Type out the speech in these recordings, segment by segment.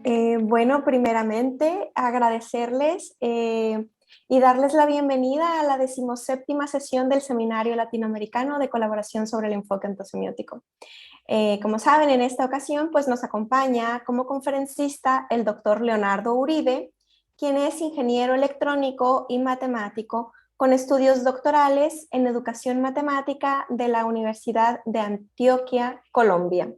Bueno, primeramente agradecerles y darles la bienvenida a la 17ª sesión del Seminario Latinoamericano de Colaboración sobre el Enfoque Ontosemiótico. Como saben, en esta ocasión pues, nos acompaña como conferencista el doctor Leonardo Uribe, quien es ingeniero electrónico y matemático con estudios doctorales en educación matemática de la Universidad de Antioquia, Colombia.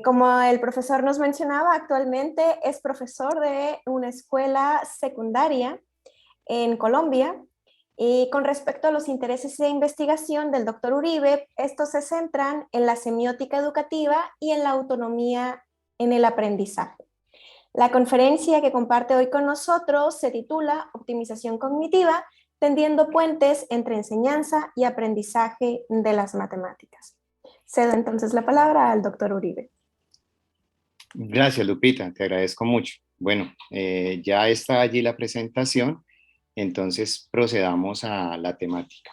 Como el profesor nos mencionaba, actualmente es profesor de una escuela secundaria en Colombia. Y con respecto a los intereses de investigación del doctor Uribe, estos se centran en la semiótica educativa y en la autonomía en el aprendizaje. La conferencia que comparte hoy con nosotros se titula Optimización cognitiva, tendiendo puentes entre enseñanza y aprendizaje de las matemáticas. Cedo entonces la palabra al doctor Uribe. Gracias, Lupita, te agradezco mucho. Bueno, ya está allí la presentación, entonces procedamos a la temática.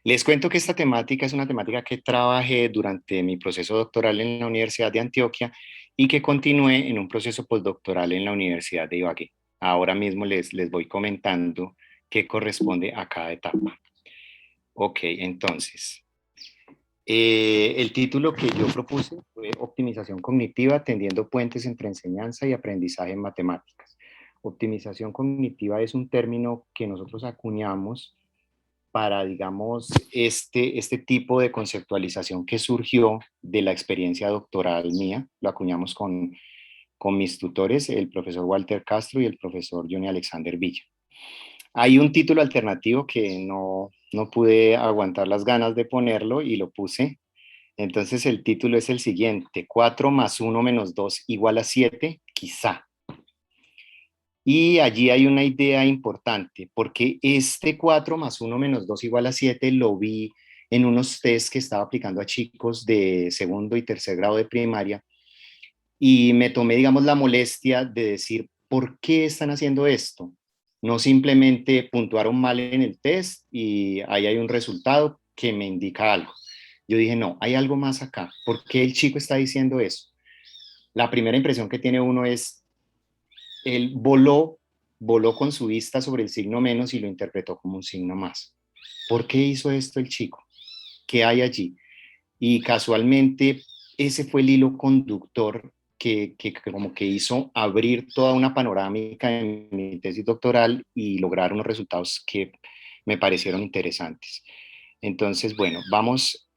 Les cuento que esta temática es una temática que trabajé durante mi proceso doctoral en la Universidad de Antioquia y que continué en un proceso postdoctoral en la Universidad de Ibagué. Ahora mismo les voy comentando qué corresponde a cada etapa. Ok, entonces, el título que yo propuse fue Optimización cognitiva, tendiendo puentes entre enseñanza y aprendizaje en matemáticas. Optimización cognitiva es un término que nosotros acuñamos para, digamos, este tipo de conceptualización que surgió de la experiencia doctoral mía. Lo acuñamos con mis tutores, el profesor Walter Castro y el profesor Johnny Alexander Villa. Hay un título alternativo que no pude aguantar las ganas de ponerlo y lo puse. Entonces el título es el siguiente: 4 más 1 menos 2 igual a 7, quizá. Y allí hay una idea importante, porque este 4 más 1 menos 2 igual a 7 lo vi en unos test que estaba aplicando a chicos de segundo y tercer grado de primaria, y me tomé, digamos, la molestia de decir, ¿por qué están haciendo esto? No simplemente puntuaron mal en el test y ahí hay un resultado que me indica algo. Yo dije, no, hay algo más acá. ¿Por qué el chico está diciendo eso? La primera impresión que tiene uno es, él voló con su vista sobre el signo menos y lo interpretó como un signo más. ¿Por qué hizo esto el chico? ¿Qué hay allí? Y casualmente ese fue el hilo conductor que como que hizo abrir toda una panorámica en mi tesis doctoral y lograr unos resultados que me parecieron interesantes. Entonces, bueno, vamos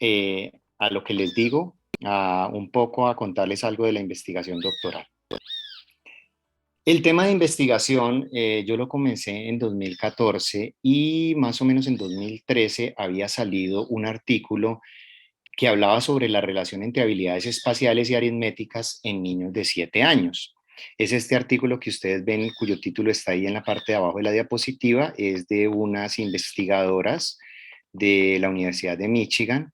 a lo que les digo, un poco a contarles algo de la investigación doctoral. El tema de investigación yo lo comencé en 2014 y más o menos en 2013 había salido un artículo que hablaba sobre la relación entre habilidades espaciales y aritméticas en niños de 7 años. Es este artículo que ustedes ven, cuyo título está ahí en la parte de abajo de la diapositiva, es de unas investigadoras de la Universidad de Michigan.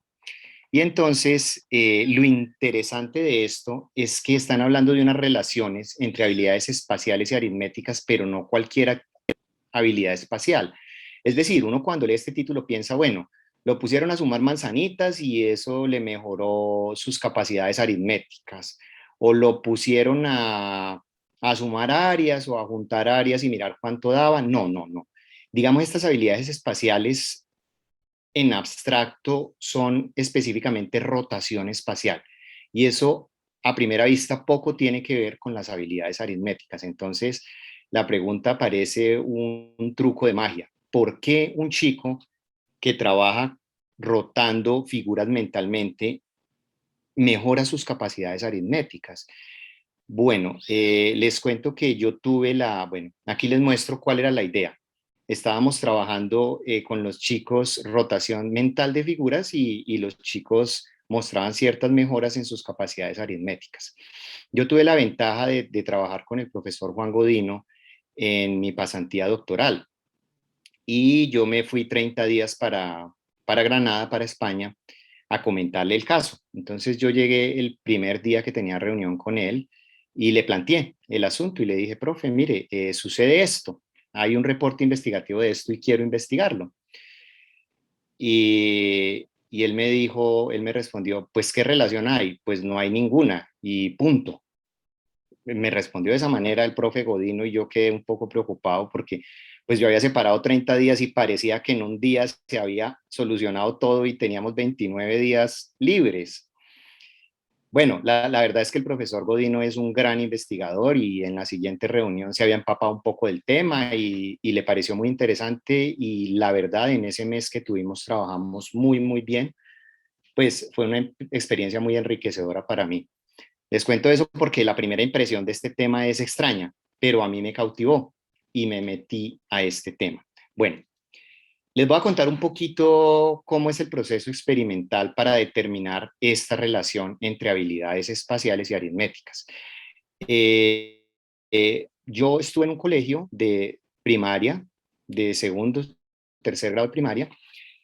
Y entonces, lo interesante de esto es que están hablando de unas relaciones entre habilidades espaciales y aritméticas, pero no cualquier habilidad espacial. Es decir, uno cuando lee este título piensa, bueno, lo pusieron a sumar manzanitas y eso le mejoró sus capacidades aritméticas, o lo pusieron a sumar áreas o a juntar áreas y mirar cuánto daba. No, no, no. Digamos, estas habilidades espaciales en abstracto son específicamente rotación espacial, y eso a primera vista poco tiene que ver con las habilidades aritméticas. Entonces, la pregunta parece un truco de magia. ¿Por qué un chico que trabaja rotando figuras mentalmente mejora sus capacidades aritméticas? Bueno, les cuento que yo tuve bueno, aquí les muestro cuál era la idea. Estábamos trabajando con los chicos rotación mental de figuras y los chicos mostraban ciertas mejoras en sus capacidades aritméticas. Yo tuve la ventaja de trabajar con el profesor Juan Godino en mi pasantía doctoral y yo me fui 30 días para Granada, para España, a comentarle el caso. Entonces yo llegué el primer día que tenía reunión con él y le planteé el asunto y le dije, profe, mire, sucede esto, hay un reporte investigativo de esto y quiero investigarlo. Y él me dijo, él me respondió, pues ¿qué relación hay? Pues no hay ninguna y punto. me respondió de esa manera el profe Godino y yo quedé un poco preocupado porque pues yo había separado 30 días y parecía que en un día se había solucionado todo y teníamos 29 días libres. Bueno, la verdad es que el profesor Godino es un gran investigador y en la siguiente reunión se había empapado un poco del tema y le pareció muy interesante y la verdad en ese mes que tuvimos trabajamos muy, muy bien, pues fue una experiencia muy enriquecedora para mí. Les cuento eso porque la primera impresión de este tema es extraña, pero a mí me cautivó y me metí a este tema. Bueno, les voy a contar un poquito cómo es el proceso experimental para determinar esta relación entre habilidades espaciales y aritméticas. Yo estuve en un colegio de primaria, de segundo, tercer grado de primaria,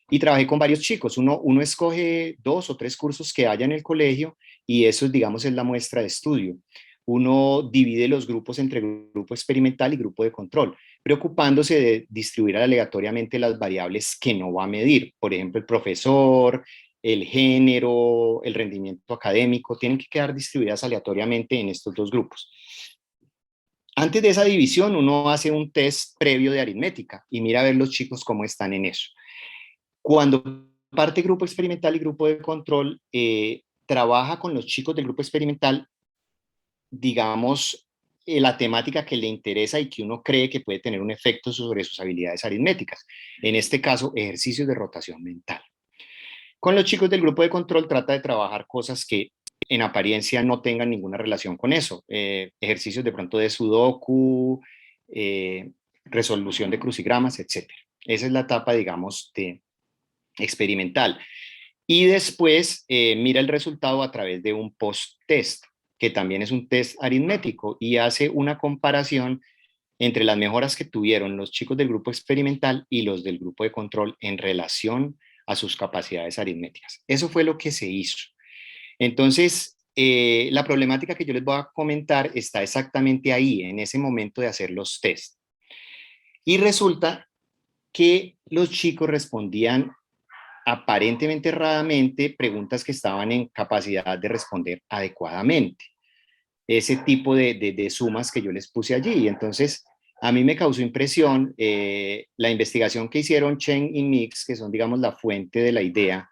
y trabajé con varios chicos. Uno escoge 2 o 3 cursos que haya en el colegio y eso, digamos, es la muestra de estudio. Uno divide los grupos entre grupo experimental y grupo de control, preocupándose de distribuir aleatoriamente las variables que no va a medir. Por ejemplo, el profesor, el género, el rendimiento académico, tienen que quedar distribuidas aleatoriamente en estos 2 grupos. Antes de esa división, uno hace un test previo de aritmética y mira a ver los chicos cómo están en eso. Cuando parte grupo experimental y grupo de control, trabaja con los chicos del grupo experimental, digamos, la temática que le interesa y que uno cree que puede tener un efecto sobre sus habilidades aritméticas. En este caso, ejercicios de rotación mental. Con los chicos del grupo de control trata de trabajar cosas que en apariencia no tengan ninguna relación con eso. Ejercicios de pronto de sudoku, resolución de crucigramas, etc. Esa es la etapa, digamos, de experimental. Y después mira el resultado a través de un post-test, que también es un test aritmético, y hace una comparación entre las mejoras que tuvieron los chicos del grupo experimental y los del grupo de control en relación a sus capacidades aritméticas. Eso fue lo que se hizo. Entonces, la problemática que yo les voy a comentar está exactamente ahí, en ese momento de hacer los test. Y resulta que los chicos respondían aparentemente erradamente preguntas que estaban en capacidad de responder adecuadamente. Ese tipo de sumas que yo les puse allí. Entonces, a mí me causó impresión la investigación que hicieron Chen y Mix, que son, digamos, la fuente de la idea.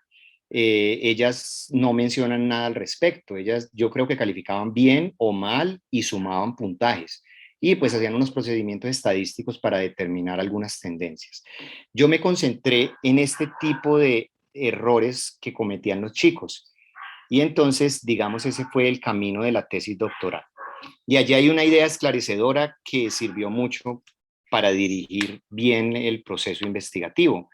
Ellas no mencionan nada al respecto. Ellas, yo creo que calificaban bien o mal y sumaban puntajes. Y pues hacían unos procedimientos estadísticos para determinar algunas tendencias. Yo me concentré en este tipo de errores que cometían los chicos. Y entonces, digamos, ese fue el camino de la tesis doctoral. Y allí hay una idea esclarecedora que sirvió mucho para dirigir bien el proceso investigativo.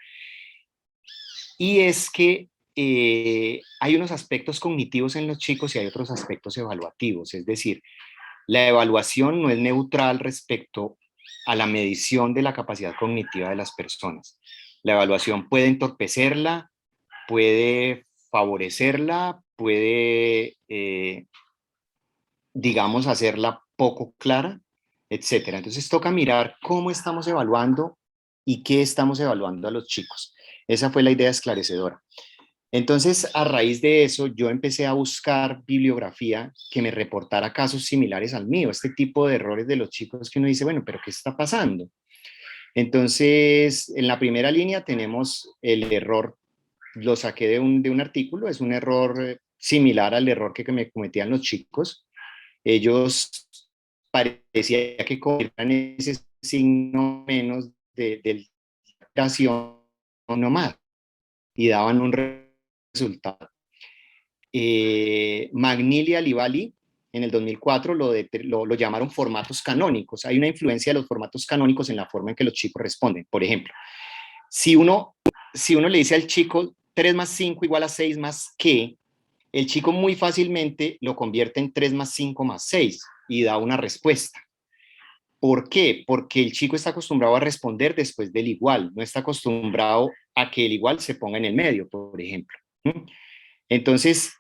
Y es que hay unos aspectos cognitivos en los chicos y hay otros aspectos evaluativos. Es decir, la evaluación no es neutral respecto a la medición de la capacidad cognitiva de las personas. La evaluación puede entorpecerla, puede favorecerla, puede, digamos, hacerla poco clara, etcétera. Entonces toca mirar cómo estamos evaluando y qué estamos evaluando a los chicos. Esa fue la idea esclarecedora. Entonces, a raíz de eso, yo empecé a buscar bibliografía que me reportara casos similares al mío, este tipo de errores de los chicos que uno dice, bueno, pero ¿qué está pasando? Entonces, en la primera línea tenemos el error, lo saqué de un artículo, es un error similar al error que me cometían los chicos. Ellos parecía que cogían ese signo menos de operación nomás y daban un resultado. Magnili y Alibali en el 2004 lo llamaron formatos canónicos. Hay una influencia de los formatos canónicos en la forma en que los chicos responden. Por ejemplo, si uno, si uno le dice al chico 3 más 5 igual a 6 más qué, el chico muy fácilmente lo convierte en 3 más 5 más 6 y da una respuesta. ¿Por qué? Porque el chico está acostumbrado a responder después del igual, no está acostumbrado a que el igual se ponga en el medio, por ejemplo. Entonces,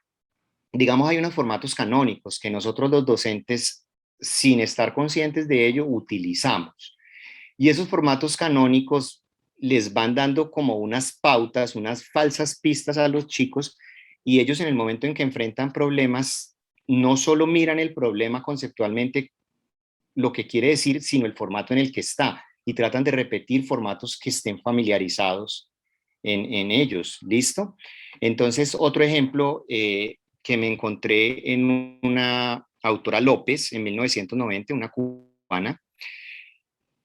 digamos, hay unos formatos canónicos que nosotros los docentes, sin estar conscientes de ello, utilizamos. Y esos formatos canónicos les van dando como unas pautas, unas falsas pistas a los chicos y ellos en el momento en que enfrentan problemas no solo miran el problema conceptualmente, lo que quiere decir, sino el formato en el que está, y tratan de repetir formatos que estén familiarizados en ellos. ¿Listo? Entonces, otro ejemplo que me encontré en una autora López en 1990, una cubana,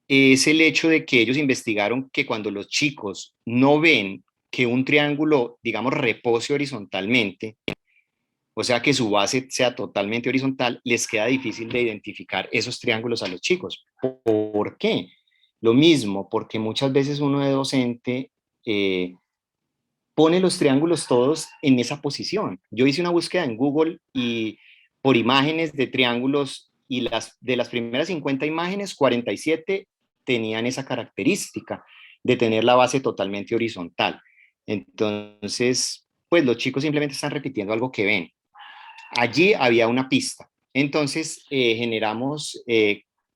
es el hecho de que ellos investigaron que cuando los chicos no ven que un triángulo, digamos, repose horizontalmente, o sea que su base sea totalmente horizontal, les queda difícil de identificar esos triángulos a los chicos. ¿Por qué? Lo mismo, porque muchas veces uno de docente pone los triángulos todos en esa posición. Yo hice una búsqueda en Google y por imágenes de triángulos, y de las primeras 50 imágenes, 47 tenían esa característica de tener la base totalmente horizontal. Entonces, pues los chicos simplemente están repitiendo algo que ven. Allí había una pista. Entonces, generamos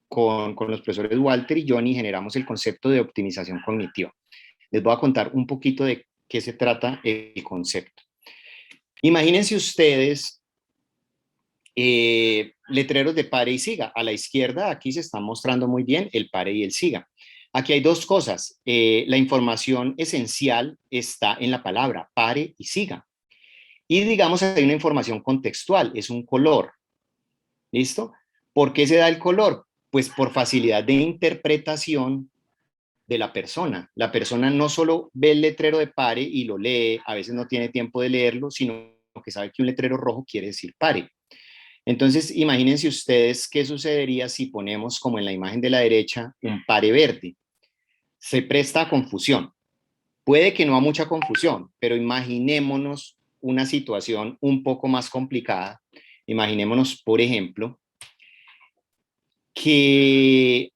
con los profesores Walter y Johnny, generamos el concepto de optimización cognitiva. Les voy a contar un poquito de qué se trata el concepto. Imagínense ustedes letreros de pare y siga. A la izquierda aquí se está mostrando muy bien el pare y el siga. Aquí hay dos cosas. La información esencial está en la palabra pare y siga. Y digamos hay una información contextual, es un color. ¿Listo? ¿Por qué se da el color? Pues por facilidad de interpretación de la persona. La persona no solo ve el letrero de pare y lo lee, a veces no tiene tiempo de leerlo, sino que sabe que un letrero rojo quiere decir pare. Entonces, imagínense ustedes qué sucedería si ponemos, como en la imagen de la derecha, un pare verde. Se presta a confusión. Puede que no a mucha confusión, pero imaginémonos una situación un poco más complicada. Imaginémonos, por ejemplo, que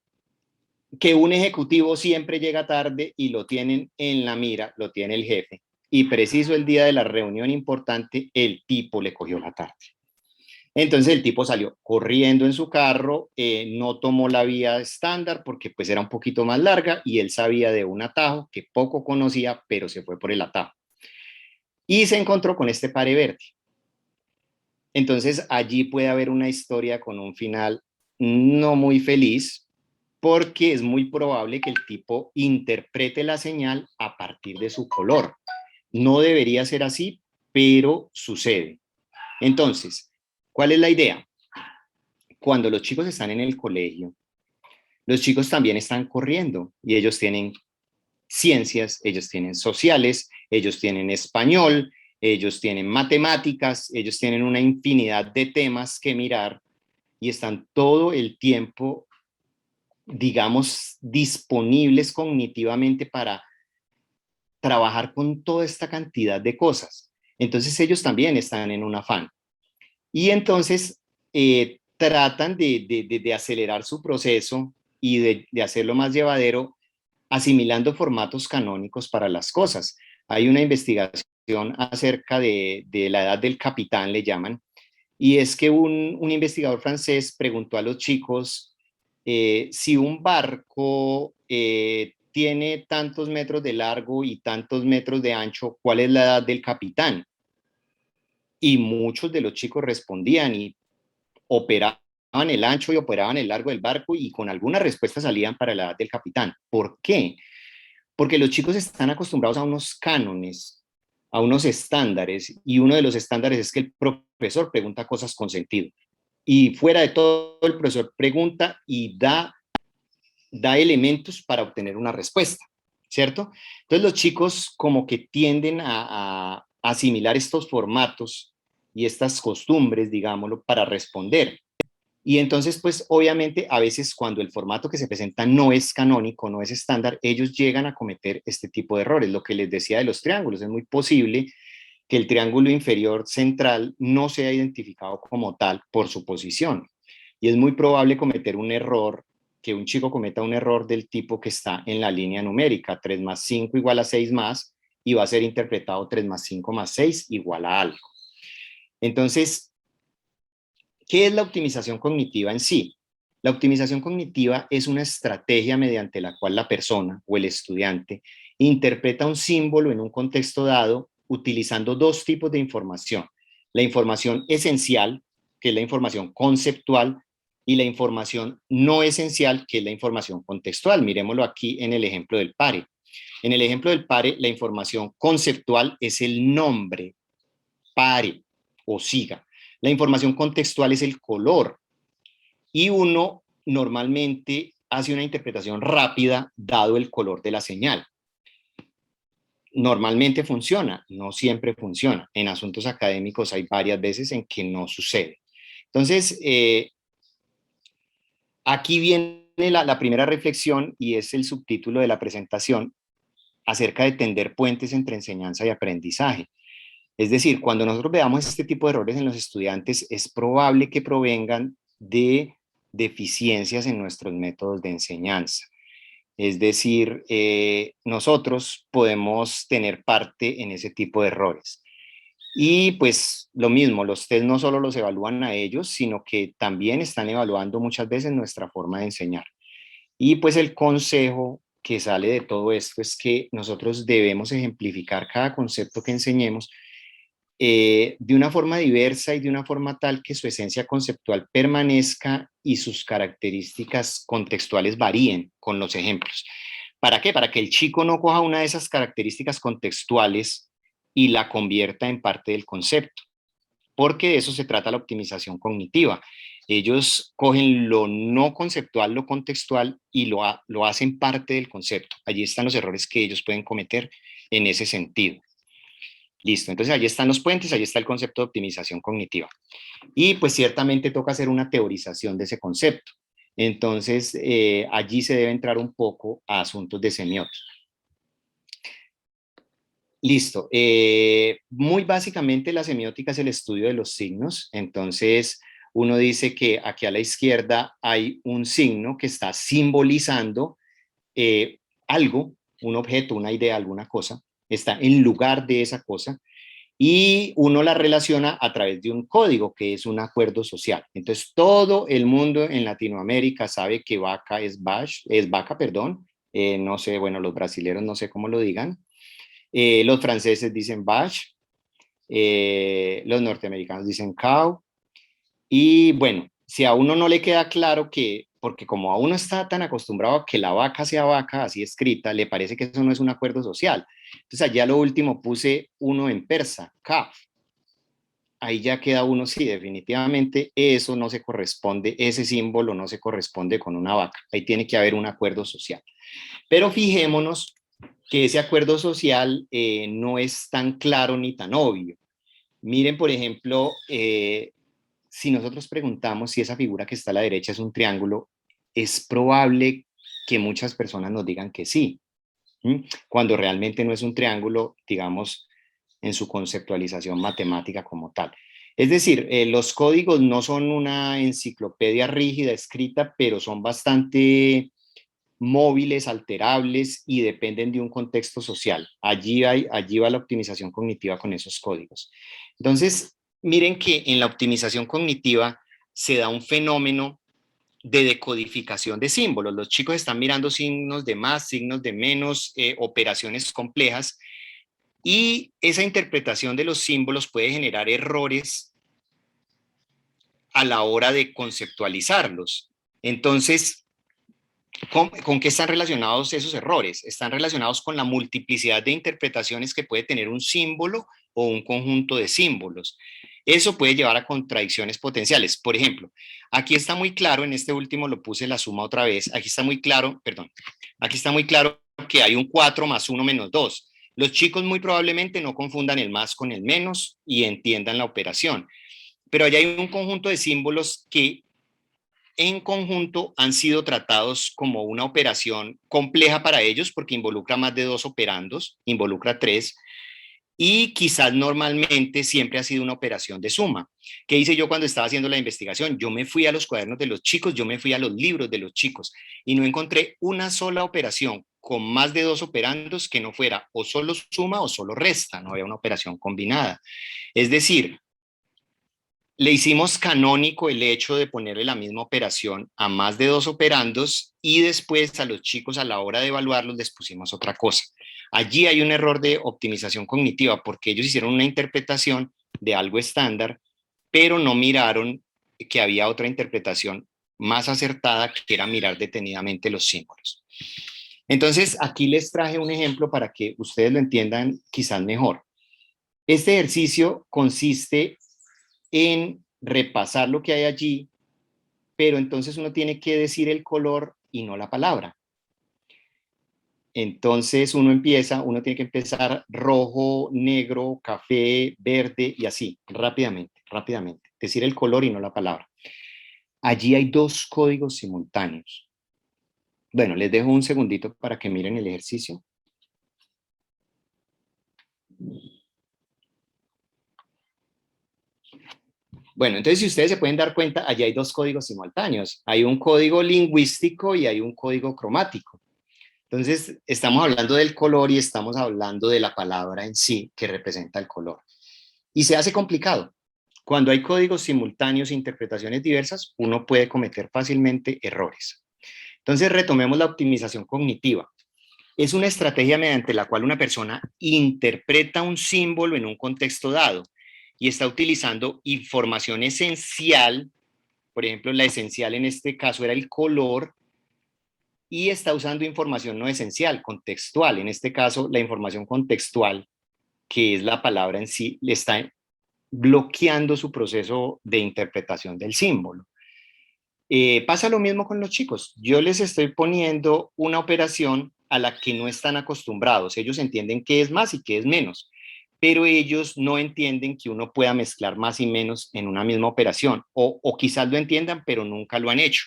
un ejecutivo siempre llega tarde y lo tienen en la mira, lo tiene el jefe, y preciso el día de la reunión importante, el tipo le cogió la tarde. Entonces el tipo salió corriendo en su carro, no tomó la vía estándar porque pues era un poquito más larga y él sabía de un atajo que poco conocía, pero se fue por el atajo. Y se encontró con este pare verde. Entonces allí puede haber una historia con un final no muy feliz, porque es muy probable que el tipo interprete la señal a partir de su color. No debería ser así, pero sucede. Entonces, ¿cuál es la idea? Cuando los chicos están en el colegio, los chicos también están corriendo y ellos tienen ciencias, ellos tienen sociales, ellos tienen español, ellos tienen matemáticas, ellos tienen una infinidad de temas que mirar y están todo el tiempo, digamos, disponibles cognitivamente para trabajar con toda esta cantidad de cosas. Entonces ellos también están en un afán. Y entonces tratan de acelerar su proceso y de hacerlo más llevadero, asimilando formatos canónicos para las cosas. Hay una investigación acerca de la edad del capitán, le llaman, y es que un investigador francés preguntó a los chicos si un barco tiene tantos metros de largo y tantos metros de ancho, ¿cuál es la edad del capitán? Y muchos de los chicos respondían y operaban el ancho y operaban el largo del barco y con alguna respuesta salían para la edad del capitán. ¿Por qué? Porque los chicos están acostumbrados a unos cánones, a unos estándares, y uno de los estándares es que el profesor pregunta cosas con sentido. Y fuera de todo, el profesor pregunta y da elementos para obtener una respuesta, ¿cierto? Entonces los chicos como que tienden a asimilar estos formatos y estas costumbres, digámoslo, para responder. Y entonces, pues obviamente a veces cuando el formato que se presenta no es canónico, no es estándar, ellos llegan a cometer este tipo de errores. Lo que les decía de los triángulos, es muy posible que el triángulo inferior central no sea identificado como tal por su posición. Y es muy probable cometer un error, que un chico cometa un error del tipo que está en la línea numérica, 3 más 5 igual a 6 más, y va a ser interpretado 3 más 5 más 6 igual a algo. Entonces, ¿qué es la optimización cognitiva en sí? La optimización cognitiva es una estrategia mediante la cual la persona o el estudiante interpreta un símbolo en un contexto dado utilizando dos tipos de información. La información esencial, que es la información conceptual, y la información no esencial, que es la información contextual. Miremoslo aquí en el ejemplo del PARE. En el ejemplo del PARE, la información conceptual es el nombre, PARE o SIGA. La información contextual es el color, y uno normalmente hace una interpretación rápida dado el color de la señal. Normalmente funciona, no siempre funciona. En asuntos académicos hay varias veces en que no sucede. Entonces, aquí viene la primera reflexión, y es el subtítulo de la presentación, acerca de tender puentes entre enseñanza y aprendizaje. Es decir, cuando nosotros veamos este tipo de errores en los estudiantes, es probable que provengan de deficiencias en nuestros métodos de enseñanza. Es decir, nosotros podemos tener parte en ese tipo de errores. Y pues lo mismo, los test no solo los evalúan a ellos, sino que también están evaluando muchas veces nuestra forma de enseñar. Y pues el consejo que sale de todo esto es que nosotros debemos ejemplificar cada concepto que enseñemos de una forma diversa y de una forma tal que su esencia conceptual permanezca y sus características contextuales varíen con los ejemplos. ¿Para qué? Para que el chico no coja una de esas características contextuales y la convierta en parte del concepto, porque de eso se trata la optimización cognitiva. Ellos cogen lo no conceptual, lo contextual, y lo hacen parte del concepto. Allí están los errores que ellos pueden cometer en ese sentido. Listo, entonces allí están los puentes, allí está el concepto de optimización cognitiva. Y pues ciertamente toca hacer una teorización de ese concepto. Entonces, allí se debe entrar un poco a asuntos de semiótica. Listo. Muy básicamente la semiótica es el estudio de los signos. Entonces, uno dice que aquí a la izquierda hay un signo que está simbolizando algo, un objeto, una idea, alguna cosa, está en lugar de esa cosa, y uno la relaciona a través de un código que es un acuerdo social. Entonces, todo el mundo en Latinoamérica sabe que vaca es vaca, perdón. No sé, bueno, los brasileños no sé cómo lo digan. Los franceses dicen vache, los norteamericanos dicen cow, y bueno, si a uno no le queda claro que, porque como a uno está tan acostumbrado a que la vaca sea vaca, así escrita, le parece que eso no es un acuerdo social. Entonces allá lo último puse uno en persa, kaf. Ahí ya queda uno, sí, definitivamente eso no se corresponde, ese símbolo no se corresponde con una vaca. Ahí tiene que haber un acuerdo social. Pero fijémonos que ese acuerdo social no es tan claro ni tan obvio. Miren, por ejemplo, si nosotros preguntamos si esa figura que está a la derecha es un triángulo, es probable que muchas personas nos digan que sí, cuando realmente no es un triángulo, digamos, en su conceptualización matemática como tal. Es decir, los códigos no son una enciclopedia rígida escrita, pero son bastante móviles, alterables, y dependen de un contexto social. Allí va la optimización cognitiva con esos códigos. Entonces, miren que en la optimización cognitiva se da un fenómeno de decodificación de símbolos. Los chicos están mirando signos de más, signos de menos, operaciones complejas, y esa interpretación de los símbolos puede generar errores a la hora de conceptualizarlos. Entonces, ¿con qué están relacionados esos errores? Están relacionados con la multiplicidad de interpretaciones que puede tener un símbolo o un conjunto de símbolos. Eso puede llevar a contradicciones potenciales. Por ejemplo, aquí está muy claro, en este último lo puse la suma otra vez, aquí está muy claro, perdón, aquí está muy claro que hay un 4 más 1 menos 2. Los chicos muy probablemente no confundan el más con el menos y entiendan la operación. Pero allá hay un conjunto de símbolos que en conjunto han sido tratados como una operación compleja para ellos porque involucra más de 2 operandos, involucra 3, y quizás normalmente siempre ha sido una operación de suma. ¿Qué hice yo cuando estaba haciendo la investigación? Yo me fui a los cuadernos de los chicos, yo me fui a los libros de los chicos, y no encontré una sola operación con más de 2 operandos que no fuera o solo suma o solo resta, no había una operación combinada. Es decir, le hicimos canónico el hecho de ponerle la misma operación a más de 2 operandos, y después a los chicos a la hora de evaluarlos les pusimos otra cosa. Allí hay un error de optimización cognitiva porque ellos hicieron una interpretación de algo estándar, pero no miraron que había otra interpretación más acertada, que era mirar detenidamente los símbolos. Entonces, aquí les traje un ejemplo para que ustedes lo entiendan quizás mejor. Este ejercicio consiste en repasar lo que hay allí, pero entonces uno tiene que decir el color y no la palabra. Entonces uno tiene que empezar rojo, negro, café, verde y así, rápidamente, rápidamente. Decir el color y no la palabra. Allí hay dos códigos simultáneos. Bueno, les dejo un segundito para que miren el ejercicio. Bueno, entonces si ustedes se pueden dar cuenta, allí hay dos códigos simultáneos. Hay un código lingüístico y hay un código cromático. Entonces, estamos hablando del color y estamos hablando de la palabra en sí que representa el color. Y se hace complicado. Cuando hay códigos simultáneos e interpretaciones diversas, uno puede cometer fácilmente errores. Entonces, retomemos la optimización cognitiva. Es una estrategia mediante la cual una persona interpreta un símbolo en un contexto dado y está utilizando información esencial. Por ejemplo, la esencial en este caso era el color, y está usando información no esencial, contextual. En este caso, la información contextual, que es la palabra en sí, le está bloqueando su proceso de interpretación del símbolo. Pasa lo mismo con los chicos. Yo les estoy poniendo una operación a la que no están acostumbrados. Ellos entienden qué es más y qué es menos, pero ellos no entienden que uno pueda mezclar más y menos en una misma operación, o quizás lo entiendan, pero nunca lo han hecho.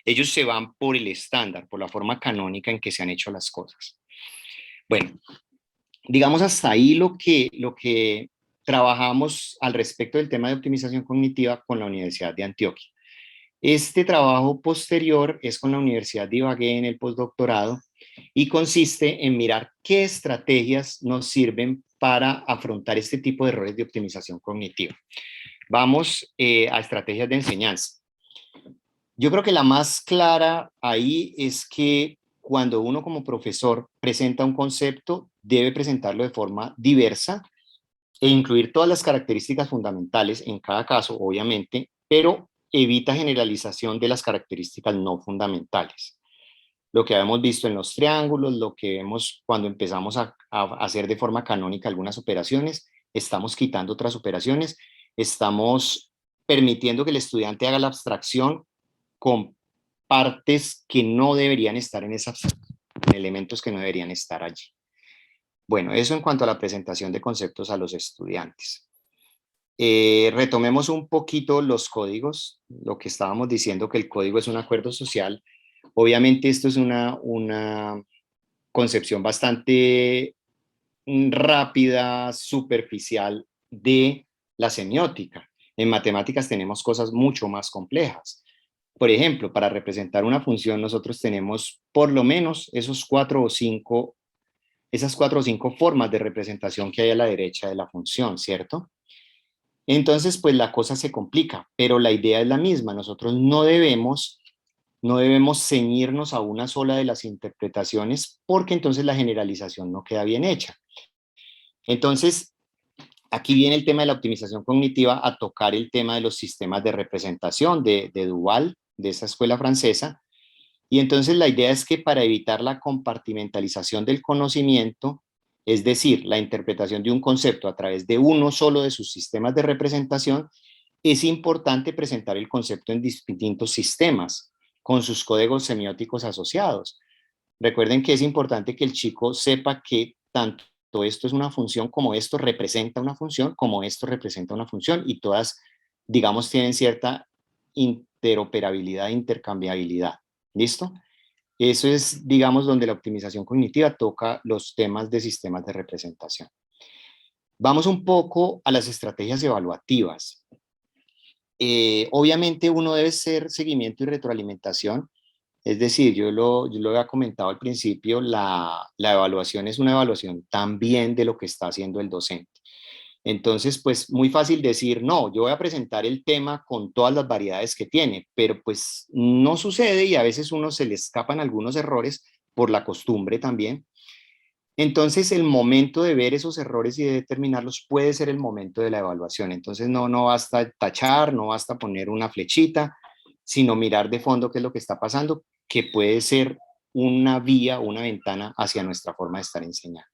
Ellos se van por el estándar, por la forma canónica en que se han hecho las cosas. Bueno, digamos hasta ahí lo que trabajamos al respecto del tema de optimización cognitiva con la Universidad de Antioquia. Este trabajo posterior es con la Universidad de Ibagué en el postdoctorado y consiste en mirar qué estrategias nos sirven para afrontar este tipo de errores de optimización cognitiva. Vamos a estrategias de enseñanza. Yo creo que la más clara ahí es que cuando uno como profesor presenta un concepto, debe presentarlo de forma diversa e incluir todas las características fundamentales en cada caso, obviamente, pero evita generalización de las características no fundamentales. Lo que habíamos visto en los triángulos, lo que vemos cuando empezamos a hacer de forma canónica algunas operaciones, estamos quitando otras operaciones, estamos permitiendo que el estudiante haga la abstracción con partes que no deberían estar en esas, elementos que no deberían estar allí. Bueno, eso en cuanto a la presentación de conceptos a los estudiantes. Retomemos un poquito los códigos, lo que estábamos diciendo, que el código es un acuerdo social. Obviamente esto es una concepción bastante rápida, superficial de la semiótica. En matemáticas tenemos cosas mucho más complejas. Por ejemplo, para representar una función nosotros tenemos por lo menos esas 4 o 5 formas de representación que hay a la derecha de la función, ¿cierto? Entonces, pues la cosa se complica, pero la idea es la misma. Nosotros no debemos ceñirnos a una sola de las interpretaciones, porque entonces la generalización no queda bien hecha. Entonces, aquí viene el tema de la optimización cognitiva a tocar el tema de los sistemas de representación de Duval, de esa escuela francesa. Y entonces la idea es que para evitar la compartimentalización del conocimiento, es decir, la interpretación de un concepto a través de uno solo de sus sistemas de representación, es importante presentar el concepto en distintos sistemas, con sus códigos semióticos asociados. Recuerden que es importante que el chico sepa que tanto esto es una función, como esto representa una función, como esto representa una función, y todas, digamos, tienen cierta interoperabilidad e intercambiabilidad. ¿Listo? Eso es, digamos, donde la optimización cognitiva toca los temas de sistemas de representación. Vamos un poco a las estrategias evaluativas. Obviamente uno debe hacer seguimiento y retroalimentación. Es decir, yo lo había comentado al principio, la evaluación es una evaluación también de lo que está haciendo el docente. Entonces, pues muy fácil decir, no, yo voy a presentar el tema con todas las variedades que tiene, pero pues no sucede y a veces uno se le escapan algunos errores por la costumbre también. Entonces, el momento de ver esos errores y de determinarlos puede ser el momento de la evaluación. Entonces, no basta tachar, no basta poner una flechita, sino mirar de fondo qué es lo que está pasando, que puede ser una vía, una ventana hacia nuestra forma de estar enseñando.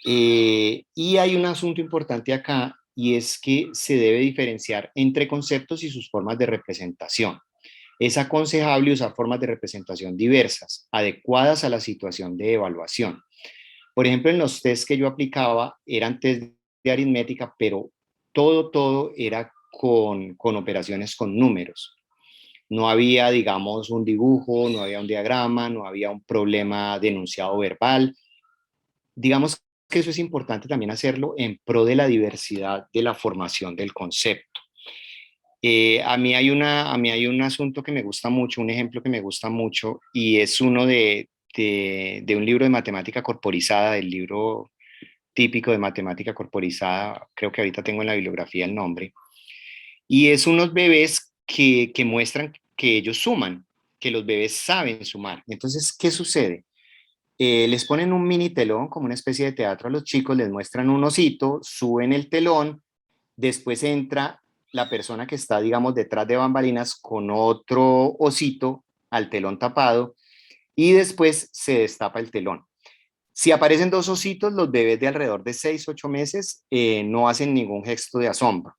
Y hay un asunto importante acá, y es que se debe diferenciar entre conceptos y sus formas de representación. Es aconsejable usar formas de representación diversas, adecuadas a la situación de evaluación. Por ejemplo, en los test que yo aplicaba, eran test de aritmética, pero todo era con operaciones con números. No había, digamos, un dibujo, no había un diagrama, no había un problema de enunciado verbal. Digamos que eso es importante también hacerlo en pro de la diversidad de la formación del concepto. A mí hay un asunto que me gusta mucho, un ejemplo que me gusta mucho, y es uno de un libro de matemática corporizada, del libro típico de matemática corporizada, creo que ahorita tengo en la bibliografía el nombre, y es unos bebés que muestran que ellos suman, que los bebés saben sumar. Entonces, ¿qué sucede? Les ponen un mini telón, como una especie de teatro a los chicos, les muestran un osito, suben el telón, después entra la persona que está, digamos, detrás de bambalinas con otro osito al telón tapado y después se destapa el telón. Si aparecen dos ositos, los bebés de alrededor de 6, 8 meses no hacen ningún gesto de asombro.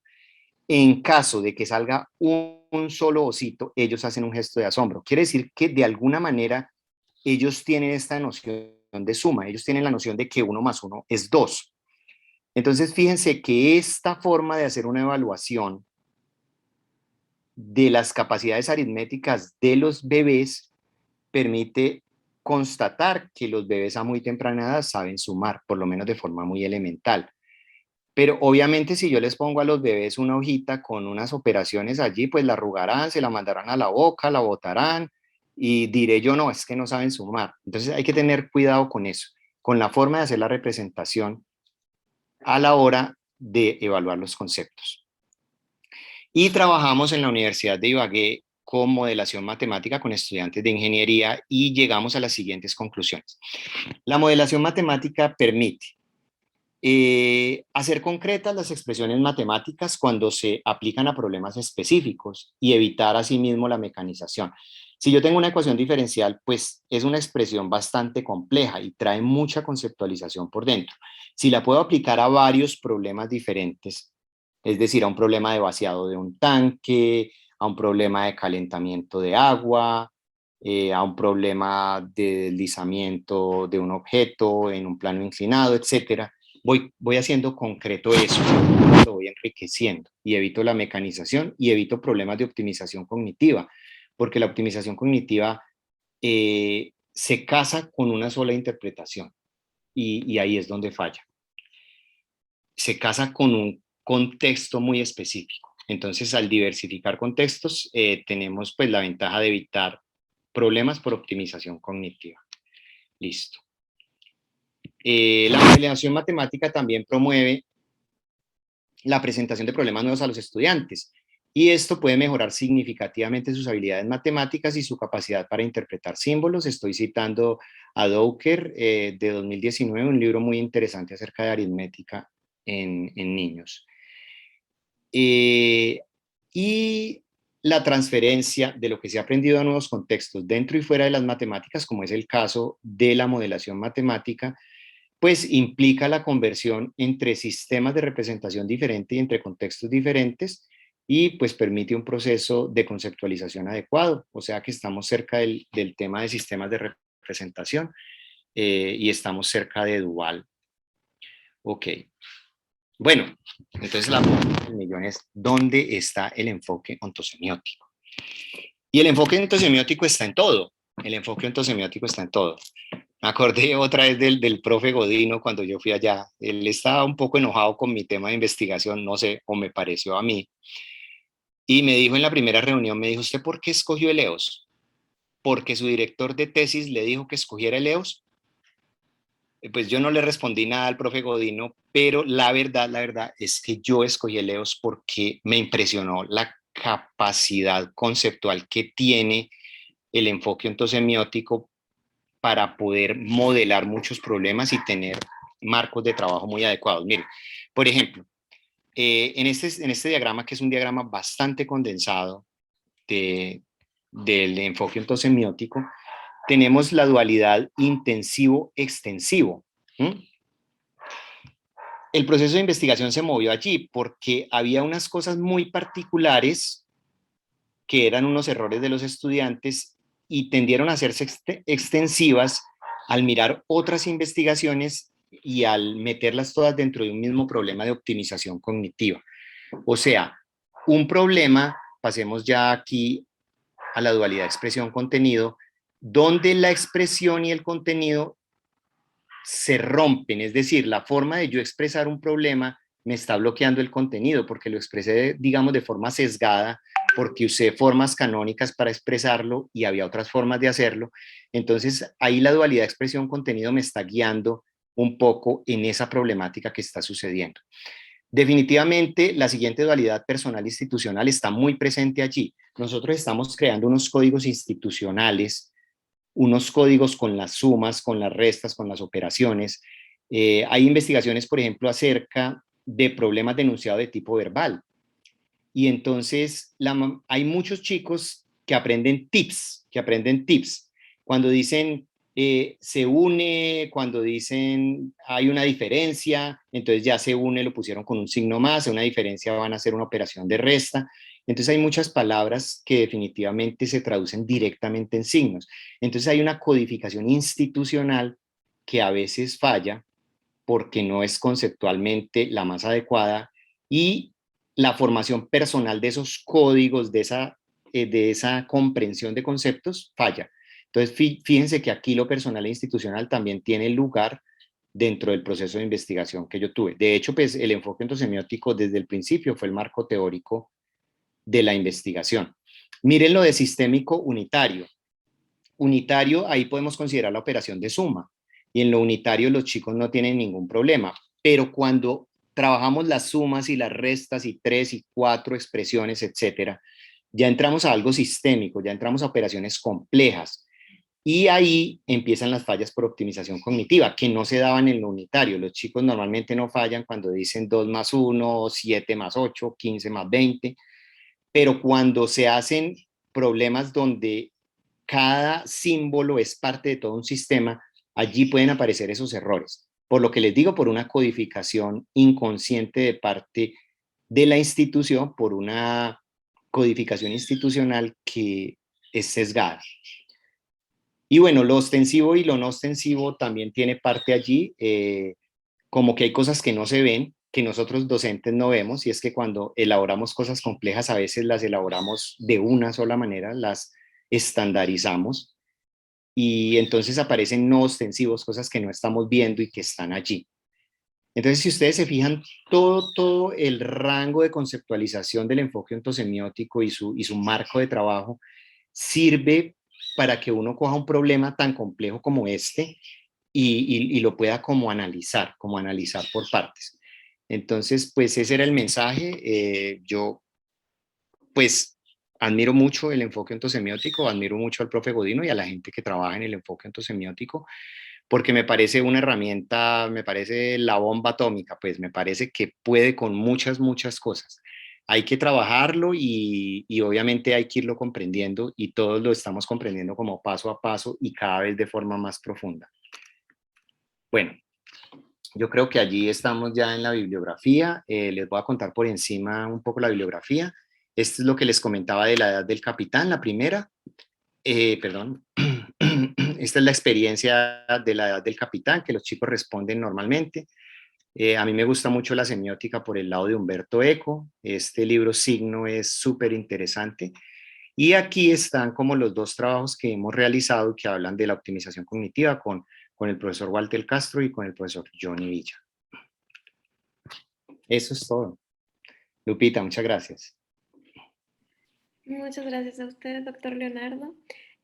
En caso de que salga un solo osito, ellos hacen un gesto de asombro. Quiere decir que de alguna manera ellos tienen esta noción de suma, ellos tienen la noción de que 1 más 1 es 2. Entonces, fíjense que esta forma de hacer una evaluación de las capacidades aritméticas de los bebés permite constatar que los bebés a muy temprana edad saben sumar, por lo menos de forma muy elemental. Pero obviamente si yo les pongo a los bebés una hojita con unas operaciones allí, pues la arrugarán, se la mandarán a la boca, la botarán y diré yo, no, es que no saben sumar. Entonces hay que tener cuidado con eso, con la forma de hacer la representación a la hora de evaluar los conceptos. Y trabajamos en la Universidad de Ibagué con modelación matemática con estudiantes de ingeniería y llegamos a las siguientes conclusiones. La modelación matemática permite hacer concretas las expresiones matemáticas cuando se aplican a problemas específicos y evitar asimismo la mecanización. Si yo tengo una ecuación diferencial, pues es una expresión bastante compleja y trae mucha conceptualización por dentro. Si la puedo aplicar a varios problemas diferentes, es decir, a un problema de vaciado de un tanque, a un problema de calentamiento de agua, a un problema de deslizamiento de un objeto en un plano inclinado, etcétera, voy haciendo concreto eso, lo voy enriqueciendo y evito la mecanización y evito problemas de optimización cognitiva, porque la optimización cognitiva se casa con una sola interpretación y ahí es donde falla. Se casa con un contexto muy específico. Entonces, al diversificar contextos, tenemos pues la ventaja de evitar problemas por optimización cognitiva. Listo. La modelación matemática también promueve la presentación de problemas nuevos a los estudiantes y esto puede mejorar significativamente sus habilidades matemáticas y su capacidad para interpretar símbolos. Estoy citando a Doker de 2019, un libro muy interesante acerca de aritmética en niños. Y la transferencia de lo que se ha aprendido a nuevos contextos dentro y fuera de las matemáticas, como es el caso de la modelación matemática, pues implica la conversión entre sistemas de representación diferentes y entre contextos diferentes y pues permite un proceso de conceptualización adecuado, o sea que estamos cerca del tema de sistemas de representación y estamos cerca de Dual. Ok, bueno, entonces la pregunta del millón es, ¿dónde está el enfoque ontosemiótico? Y el enfoque ontosemiótico está en todo, el enfoque ontosemiótico está en todo. Me acordé otra vez del profe Godino cuando yo fui allá. Él estaba un poco enojado con mi tema de investigación, no sé, o me pareció a mí. Y me dijo en la primera reunión, me dijo, ¿usted por qué escogió el EOS? ¿Porque su director de tesis le dijo que escogiera el EOS? Pues yo no le respondí nada al profe Godino, pero la verdad es que yo escogí el EOS porque me impresionó la capacidad conceptual que tiene el enfoque ontosemiótico para poder modelar muchos problemas y tener marcos de trabajo muy adecuados. Mire, por ejemplo, en este diagrama, que es un diagrama bastante condensado del enfoque ontosemiótico, tenemos la dualidad intensivo-extensivo. El proceso de investigación se movió allí porque había unas cosas muy particulares que eran unos errores de los estudiantes y tendieron a hacerse extensivas al mirar otras investigaciones y al meterlas todas dentro de un mismo problema de optimización cognitiva. O sea, un problema, pasemos ya aquí a la dualidad expresión-contenido, donde la expresión y el contenido se rompen, es decir, la forma de yo expresar un problema me está bloqueando el contenido porque lo expresé, digamos, de forma sesgada, porque usé formas canónicas para expresarlo y había otras formas de hacerlo. Entonces, ahí la dualidad expresión-contenido me está guiando un poco en esa problemática que está sucediendo. Definitivamente, la siguiente dualidad personal-institucional está muy presente allí. Nosotros estamos creando unos códigos institucionales, unos códigos con las sumas, con las restas, con las operaciones. Hay investigaciones, por ejemplo, acerca de problemas denunciados de tipo verbal. Y entonces hay muchos chicos que aprenden tips. Cuando dicen se une, cuando dicen hay una diferencia, entonces ya se une, lo pusieron con un signo más, una diferencia van a hacer una operación de resta. Entonces hay muchas palabras que definitivamente se traducen directamente en signos. Entonces hay una codificación institucional que a veces falla porque no es conceptualmente la más adecuada y la formación personal de esos códigos, de esa comprensión de conceptos falla. Entonces, fíjense que aquí lo personal e institucional también tiene lugar dentro del proceso de investigación que yo tuve. De hecho, pues el enfoque ontosemiótico desde el principio fue el marco teórico de la investigación. Miren lo de sistémico unitario. Unitario, ahí podemos considerar la operación de suma. Y en lo unitario los chicos no tienen ningún problema. Pero cuando trabajamos las sumas y las restas y 3 y 4 expresiones, etcétera, ya entramos a algo sistémico, ya entramos a operaciones complejas. Y ahí empiezan las fallas por optimización cognitiva, que no se daban en lo unitario. Los chicos normalmente no fallan cuando dicen 2 más 1, 7 más 8, 15 más 20, pero cuando se hacen problemas donde cada símbolo es parte de todo un sistema, allí pueden aparecer esos errores. Por lo que les digo, por una codificación inconsciente de parte de la institución, por una codificación institucional que es sesgada. Y bueno, lo ostensivo y lo no ostensivo también tiene parte allí, como que hay cosas que no se ven, que nosotros docentes no vemos, y es que cuando elaboramos cosas complejas a veces las elaboramos de una sola manera, las estandarizamos, y entonces aparecen no ostensivos, cosas que no estamos viendo y que están allí. Entonces, si ustedes se fijan, todo el rango de conceptualización del enfoque ontosemiótico y su marco de trabajo sirve para que uno coja un problema tan complejo como este y lo pueda como analizar por partes. Entonces, pues ese era el mensaje. Yo, pues, admiro mucho el enfoque ontosemiótico, admiro mucho al profe Godino y a la gente que trabaja en el enfoque ontosemiótico, porque me parece una herramienta, me parece la bomba atómica, pues me parece que puede con muchas cosas. Hay que trabajarlo y obviamente hay que irlo comprendiendo y todos lo estamos comprendiendo como paso a paso y cada vez de forma más profunda. Bueno, yo creo que allí estamos ya en la bibliografía. Les voy a contar por encima un poco la bibliografía. Esto es lo que les comentaba de la edad del capitán, la primera. Perdón. Esta es la experiencia de la edad del capitán, que los chicos responden normalmente. A mí me gusta mucho la semiótica por el lado de Humberto Eco. Este libro Signo es súper interesante. Y aquí están como los dos trabajos que hemos realizado que hablan de la optimización cognitiva con el profesor Walter Castro y con el profesor Johnny Villa. Eso es todo. Lupita, muchas gracias. Muchas gracias a usted, doctor Leonardo.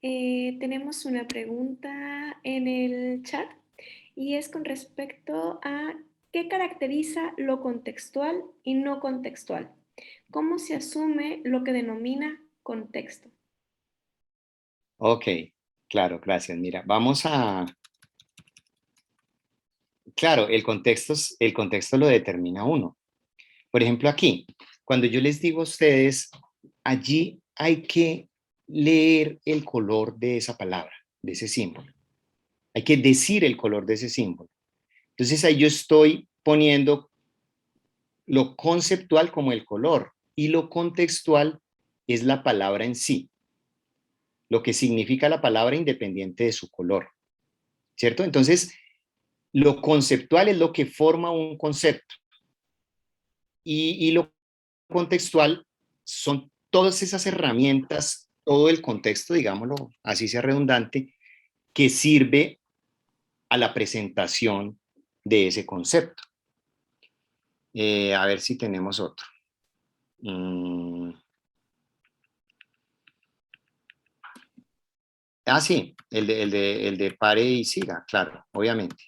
Tenemos una pregunta en el chat y es con respecto a qué caracteriza lo contextual y no contextual. ¿Cómo se asume lo que denomina contexto? Ok. Claro, gracias. Mira, vamos a... Claro, el contexto lo determina uno. Por ejemplo, aquí, cuando yo les digo a ustedes, allí hay que leer el color de esa palabra, de ese símbolo. Hay que decir el color de ese símbolo. Entonces ahí yo estoy poniendo lo conceptual como el color y lo contextual es la palabra en sí, lo que significa la palabra independiente de su color, ¿cierto? Entonces, lo conceptual es lo que forma un concepto y lo contextual son todas esas herramientas, todo el contexto, digámoslo así sea redundante, que sirve a la presentación de ese concepto. A ver si tenemos otro. Sí, el de pare y siga, claro, obviamente.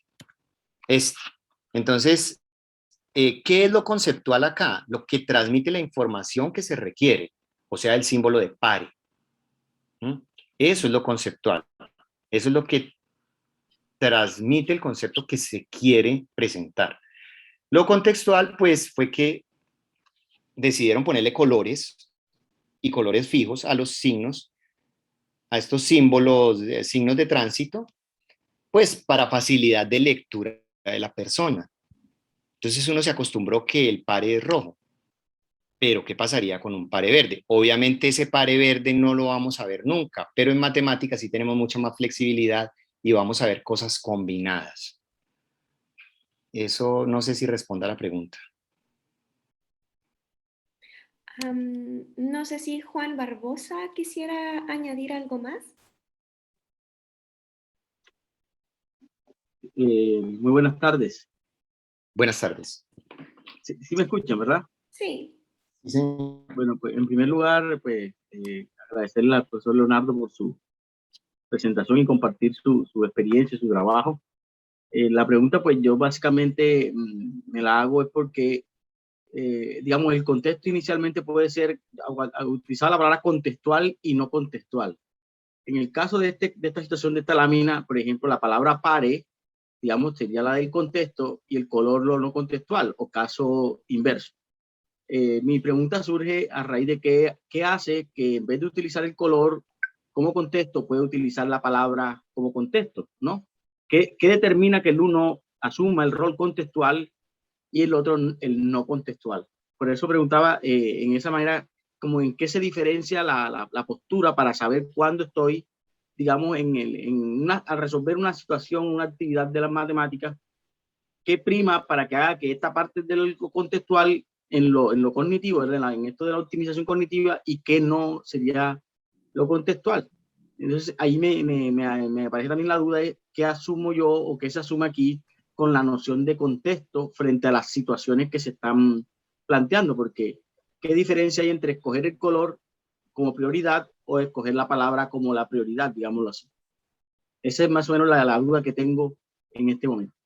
Entonces, ¿qué es lo conceptual acá? Lo que transmite la información que se requiere, o sea, el símbolo de pare. ¿Mm? Eso es lo conceptual. Eso es lo que transmite el concepto que se quiere presentar. Lo contextual, pues, fue que decidieron ponerle colores y colores fijos a los signos, a estos símbolos, signos de tránsito, pues para facilidad de lectura de la persona. Entonces uno se acostumbró que el pare es rojo, pero ¿qué pasaría con un pare verde? Obviamente ese pare verde no lo vamos a ver nunca, pero en matemáticas sí tenemos mucha más flexibilidad y vamos a ver cosas combinadas. Eso no sé si responda a la pregunta. No sé si Juan Barbosa quisiera añadir algo más. Muy buenas tardes. Buenas tardes. Sí me escuchan, ¿verdad? Sí. Sí, señor. Bueno, pues en primer lugar, pues agradecerle al profesor Leonardo por su presentación y compartir su experiencia, su trabajo. La pregunta, pues yo básicamente me la hago es porque, digamos, el contexto inicialmente puede ser utilizar la palabra contextual y no contextual. En el caso de esta situación de esta lámina, por ejemplo, la palabra pare, digamos, sería la del contexto y el color lo no contextual o caso inverso. Mi pregunta surge a raíz de qué hace que en vez de utilizar el color como contexto, puede utilizar la palabra como contexto, ¿no? ¿Qué determina que el uno asuma el rol contextual y el otro el no contextual? Por eso preguntaba en esa manera, como en qué se diferencia la postura para saber cuándo estoy, digamos, al resolver una situación, una actividad de las matemáticas, qué prima para que haga que esta parte de lo contextual en lo cognitivo, en esto de la optimización cognitiva, y que no sería lo contextual. Entonces, ahí me aparece también la duda de qué asumo yo o qué se asume aquí con la noción de contexto frente a las situaciones que se están planteando, porque qué diferencia hay entre escoger el color como prioridad o escoger la palabra como la prioridad, digámoslo así. Esa es más o menos la duda que tengo en este momento.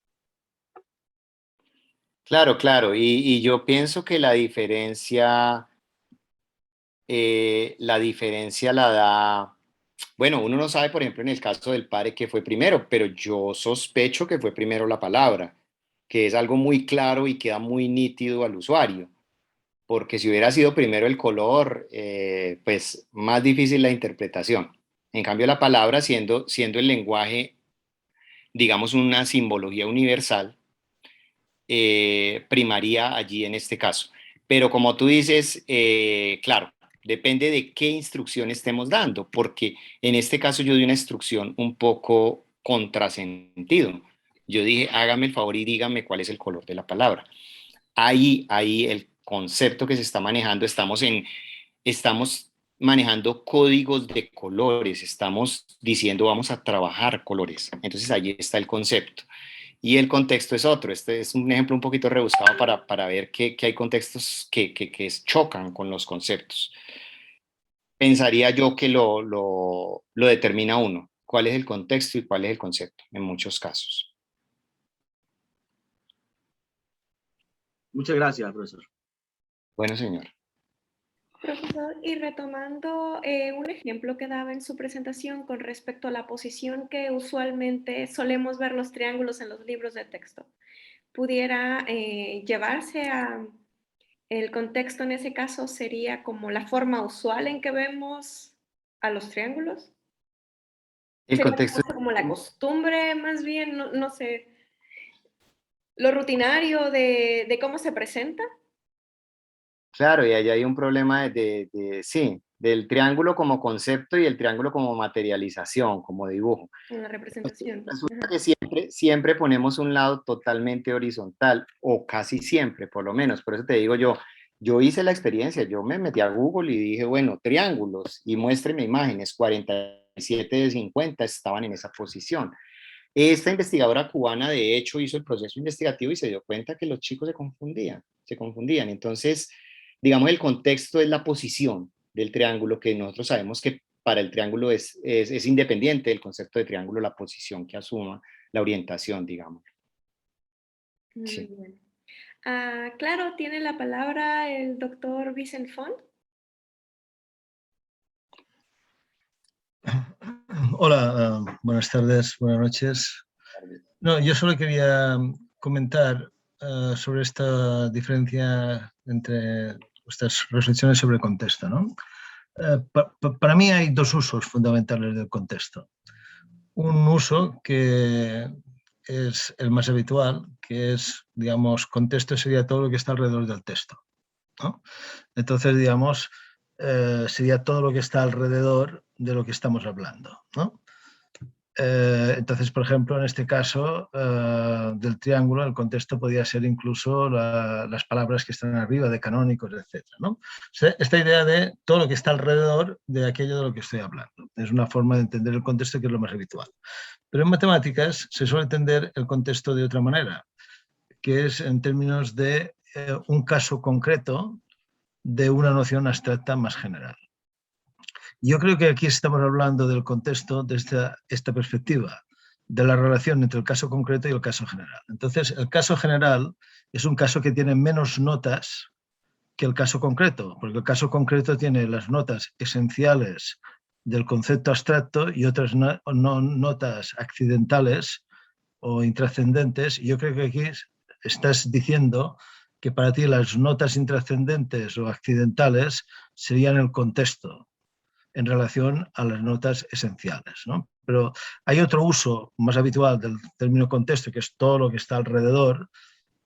Claro, claro. Y yo pienso que la diferencia la da, bueno, uno no sabe, por ejemplo, en el caso del padre que fue primero, pero yo sospecho que fue primero la palabra, que es algo muy claro y queda muy nítido al usuario, porque si hubiera sido primero el color, pues más difícil la interpretación. En cambio, la palabra siendo el lenguaje, digamos, una simbología universal, primaría allí en este caso. Pero como tú dices, claro, depende de qué instrucción estemos dando, porque en este caso yo di una instrucción un poco contrasentido. Yo dije, hágame el favor y dígame cuál es el color de la palabra. Ahí el concepto que se está manejando, estamos manejando códigos de colores, estamos diciendo vamos a trabajar colores. Entonces ahí está el concepto. Y el contexto es otro. Este es un ejemplo un poquito rebuscado para ver que hay contextos que chocan con los conceptos. Pensaría yo que lo determina uno, cuál es el contexto y cuál es el concepto, en muchos casos. Muchas gracias, profesor. Bueno, señor. Profesor, y retomando un ejemplo que daba en su presentación con respecto a la posición que usualmente solemos ver los triángulos en los libros de texto, ¿pudiera llevarse a el contexto en ese caso sería como la forma usual en que vemos a los triángulos? El ¿Sería contexto, como la costumbre más bien? No, no sé, lo rutinario de cómo se presenta claro, y ahí hay un problema sí, del triángulo como concepto y el triángulo como materialización, como dibujo. en la representación. Resulta Ajá. que siempre ponemos un lado totalmente horizontal, o casi siempre, por lo menos. Por eso te digo yo hice la experiencia, yo me metí a Google y dije, bueno, triángulos, y muéstreme imágenes, 47 de 50 estaban en esa posición. Esta investigadora cubana, de hecho, hizo el proceso investigativo y se dio cuenta que los chicos se confundían. Entonces, digamos, el contexto es la posición del triángulo, que nosotros sabemos que para el triángulo es independiente del concepto de triángulo, la posición que asuma, la orientación, digamos. Muy Sí. bien. Ah, claro, tiene la palabra el doctor Vicent Font. Hola, buenas tardes, buenas noches. No, yo solo quería comentar sobre esta diferencia entre estas reflexiones sobre el contexto, ¿no? Para mí hay dos usos fundamentales del contexto. Un uso que es el más habitual, que es, digamos, contexto sería todo lo que está alrededor del texto, ¿no? Entonces, digamos, sería todo lo que está alrededor de lo que estamos hablando, ¿no? Entonces, por ejemplo, en este caso del triángulo, el contexto podría ser incluso las palabras que están arriba, de canónicos, etc., ¿no? O sea, esta idea de todo lo que está alrededor de aquello de lo que estoy hablando. Es una forma de entender el contexto que es lo más habitual. Pero en matemáticas se suele entender el contexto de otra manera, que es en términos de un caso concreto de una noción abstracta más general. Yo creo que aquí estamos hablando del contexto desde esta perspectiva, de la relación entre el caso concreto y el caso general. Entonces, el caso general es un caso que tiene menos notas que el caso concreto, porque el caso concreto tiene las notas esenciales del concepto abstracto y otras notas accidentales o intrascendentes. Yo creo que aquí estás diciendo que para ti las notas intrascendentes o accidentales serían el contexto en relación a las notas esenciales, ¿no? Pero hay otro uso más habitual del término contexto, que es todo lo que está alrededor,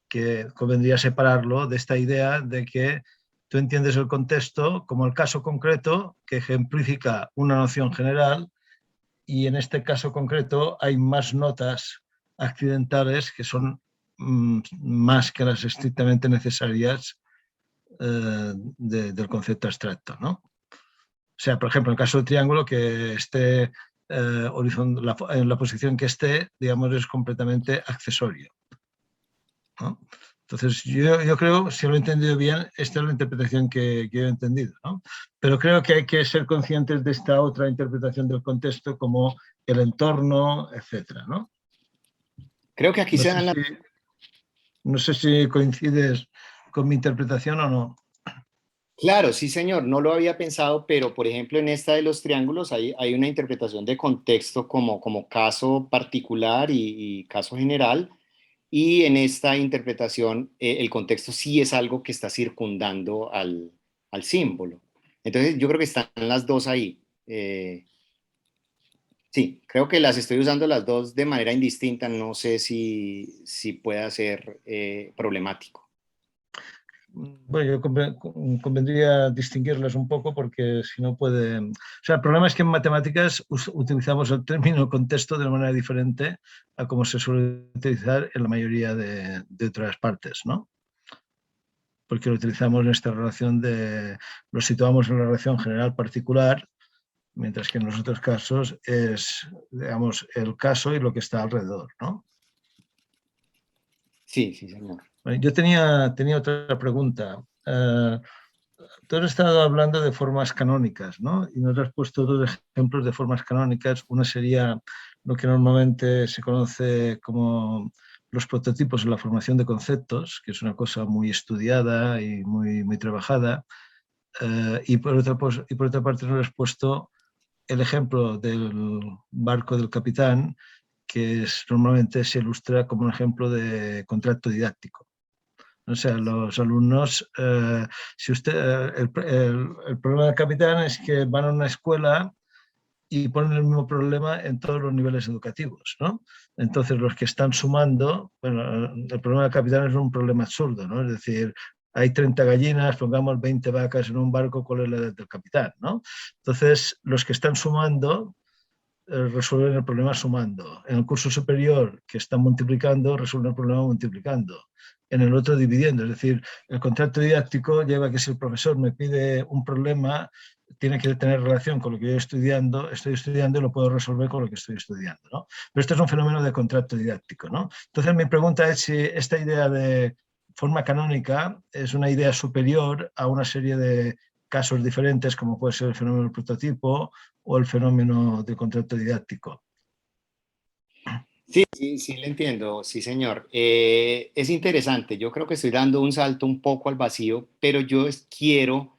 que convendría separarlo de esta idea de que tú entiendes el contexto como el caso concreto que ejemplifica una noción general, y en este caso concreto hay más notas accidentales que son más que las estrictamente necesarias del concepto abstracto, ¿no? O sea, por ejemplo, en el caso del triángulo, que esté en la posición que esté, digamos, es completamente accesorio, ¿no? Entonces, yo creo, si lo he entendido bien, esta es la interpretación que yo he entendido, ¿no? Pero creo que hay que ser conscientes de esta otra interpretación del contexto como el entorno, etcétera, ¿no? Creo que aquí No se sé dan no sé si coincides con mi interpretación o no. Claro, sí, señor, no lo había pensado, pero por ejemplo en esta de los triángulos hay una interpretación de contexto como caso particular y caso general, y en esta interpretación el contexto sí es algo que está circundando al símbolo. Entonces yo creo que están las dos ahí. Sí, creo que las estoy usando las dos de manera indistinta, no sé si pueda ser problemático. Bueno, yo convendría distinguirlas un poco porque si no puede... O sea, el problema es que en matemáticas utilizamos el término contexto de una manera diferente a como se suele utilizar en la mayoría de otras partes, ¿no? Porque lo utilizamos en esta relación lo situamos en la relación general-particular, mientras que en los otros casos es, digamos, el caso y lo que está alrededor, ¿no? Sí, sí, señor. Bueno, yo tenía otra pregunta. Tú has estado hablando de formas canónicas, ¿no? Y nos has puesto dos ejemplos de formas canónicas. Una sería lo que normalmente se conoce como los prototipos en la formación de conceptos, que es una cosa muy estudiada y muy trabajada. Y por otra parte nos has puesto el ejemplo del barco del capitán, que normalmente se ilustra como un ejemplo de contrato didáctico. O sea, los alumnos, el problema del capitán es que van a una escuela y ponen el mismo problema en todos los niveles educativos, ¿no? Entonces, los que están sumando, bueno, el problema del capitán es un problema absurdo, ¿no? Es decir, hay 30 gallinas, pongamos 20 vacas en un barco, ¿cuál es la edad del capitán, ¿no? Entonces, los que están sumando resuelven el problema sumando. En el curso superior, que están multiplicando, resuelven el problema multiplicando. En el otro, dividiendo. Es decir, el contrato didáctico lleva a que si el profesor me pide un problema, tiene que tener relación con lo que yo estoy estudiando y lo puedo resolver con lo que estoy estudiando, ¿no? Pero esto es un fenómeno de contrato didáctico, ¿no? Entonces, mi pregunta es si esta idea de forma canónica es una idea superior a una serie de casos diferentes, como puede ser el fenómeno del prototipo o el fenómeno del contrato didáctico. Sí, le entiendo, sí, señor. Es interesante, yo creo que estoy dando un salto un poco al vacío, pero yo quiero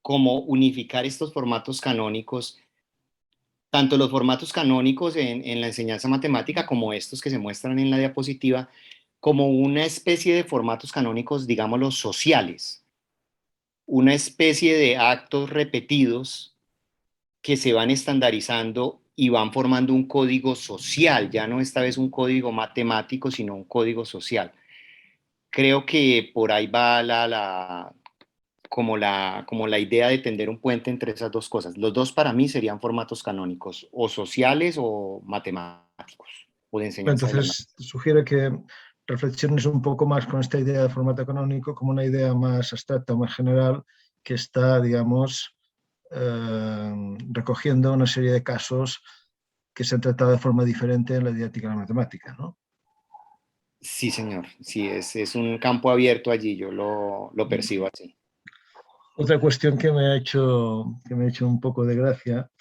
como unificar estos formatos canónicos, tanto los formatos canónicos en la enseñanza matemática como estos que se muestran en la diapositiva, como una especie de formatos canónicos, digámoslo, sociales, una especie de actos repetidos que se van estandarizando y van formando un código social, ya no esta vez un código matemático, sino un código social. Creo que por ahí va como la idea de tender un puente entre esas dos cosas. Los dos para mí serían formatos canónicos, o sociales o matemáticos, o de enseñanza de las Entonces, sugiere que reflexiones un poco más con esta idea de formato canónico como una idea más abstracta, más general, que está, digamos, recogiendo una serie de casos que se han tratado de forma diferente en la didáctica de la matemática, ¿no? Sí, señor, sí, es un campo abierto allí, yo lo percibo así. Otra cuestión que me ha hecho un poco de gracia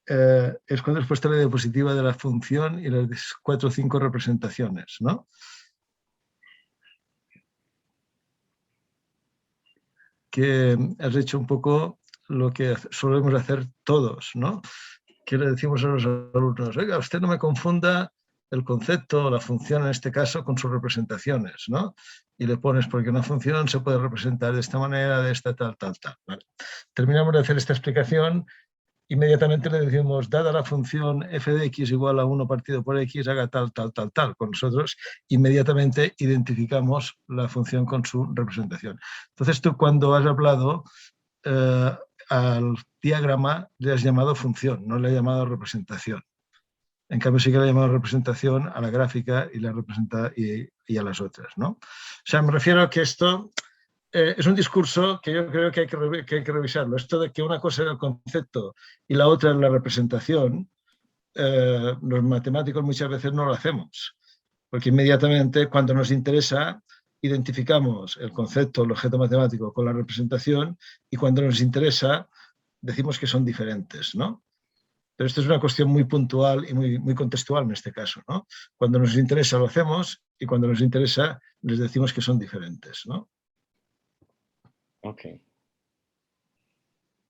es cuando has puesto la diapositiva de la función y las 4 o 5 representaciones, ¿no? Que has hecho un poco lo que solemos hacer todos, ¿no? Que le decimos a los alumnos, oiga, usted no me confunda el concepto o la función en este caso con sus representaciones, ¿no? Y le pones, porque una función se puede representar de esta manera, de esta, tal, tal, tal. Vale. Terminamos de hacer esta explicación, inmediatamente le decimos, dada la función f de x igual a 1 partido por x, haga tal, tal, tal, tal. Con nosotros inmediatamente identificamos la función con su representación. Entonces tú cuando has hablado al diagrama le has llamado función, no le has llamado representación. En cambio sí que le he llamado representación a la gráfica y a las otras, ¿no? O sea, me refiero a que esto es un discurso que yo creo que hay que revisarlo. Esto de que una cosa es el concepto y la otra es la representación, los matemáticos muchas veces no lo hacemos, porque inmediatamente cuando nos interesa identificamos el concepto, el objeto matemático con la representación y cuando nos interesa decimos que son diferentes, ¿no? Pero esto es una cuestión muy puntual y muy contextual en este caso, ¿no? Cuando nos interesa lo hacemos y cuando nos interesa les decimos que son diferentes, ¿no? Ok.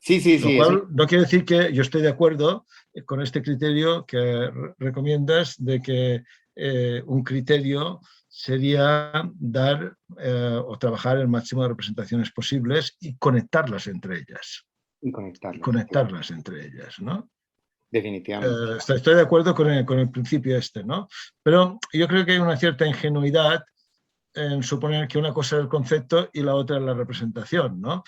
Sí, Lo cual no quiere decir que yo estoy de acuerdo con este criterio que recomiendas de que un criterio sería dar o trabajar el máximo de representaciones posibles y conectarlas entre ellas. Y conectarlas. Conectarlas entre ellas, ¿no? Definitivamente. Estoy de acuerdo con el principio este, ¿no? Pero yo creo que hay una cierta ingenuidad en suponer que una cosa es el concepto y la otra es la representación, ¿no?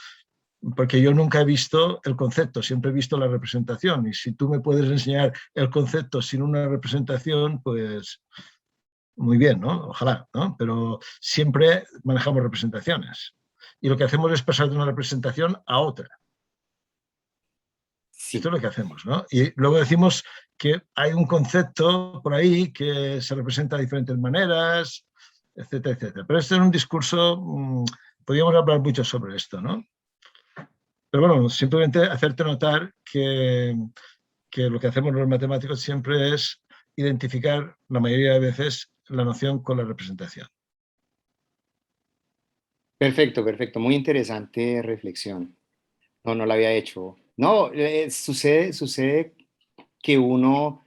Porque yo nunca he visto el concepto, siempre he visto la representación. Y si tú me puedes enseñar el concepto sin una representación, pues muy bien, ¿no? Ojalá, ¿no? Pero siempre manejamos representaciones. Y lo que hacemos es pasar de una representación a otra. Sí. Esto es lo que hacemos, ¿no? Y luego decimos que hay un concepto por ahí que se representa de diferentes maneras, etcétera, etcétera. Pero este es un discurso, podríamos hablar mucho sobre esto, ¿no? Pero bueno, simplemente hacerte notar que lo que hacemos los matemáticos siempre es identificar la mayoría de veces la noción con la representación. Perfecto, perfecto. Muy interesante reflexión. No, no la había hecho. No, sucede que uno,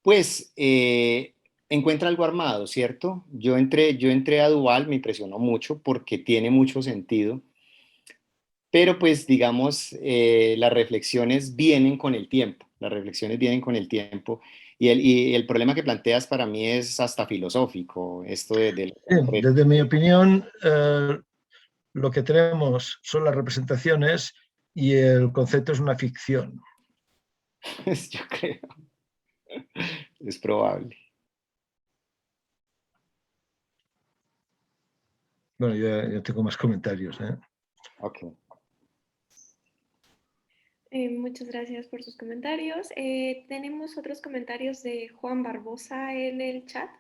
pues, encuentra algo armado, ¿cierto? Yo entré a Dual, me impresionó mucho porque tiene mucho sentido, pero pues, digamos, las reflexiones vienen con el tiempo, las reflexiones vienen con el tiempo, y el problema que planteas para mí es hasta filosófico, esto de los Sí, concretos. desde mi opinión, lo que tenemos son las representaciones y el concepto es una ficción. Yo creo, es probable. Bueno, yo tengo más comentarios, ¿eh? Ok. Muchas gracias por sus comentarios. Tenemos otros comentarios de Juan Barbosa en el chat.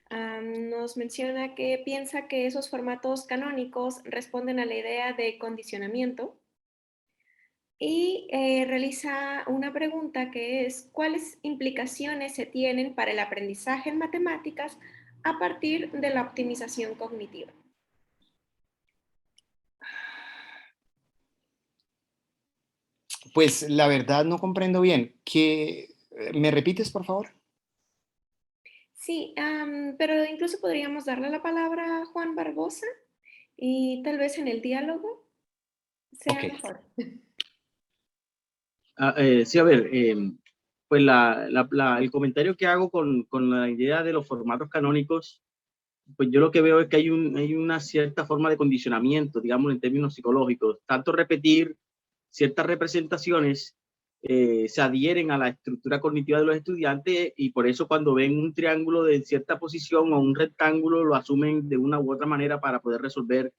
Nos menciona que piensa que esos formatos canónicos responden a la idea de condicionamiento y realiza una pregunta que es: ¿cuáles implicaciones se tienen para el aprendizaje en matemáticas a partir de la optimización cognitiva? Pues la verdad no comprendo bien. ¿Me repites, por favor? Sí, pero incluso podríamos darle la palabra a Juan Barbosa y tal vez en el diálogo sea Ok. mejor. Sí, a ver, pues el comentario que hago con la idea de los formatos canónicos, pues yo lo que veo es que hay una cierta forma de condicionamiento, digamos, en términos psicológicos. Tanto repetir ciertas representaciones se adhieren a la estructura cognitiva de los estudiantes, y por eso cuando ven un triángulo de cierta posición o un rectángulo lo asumen de una u otra manera para poder resolver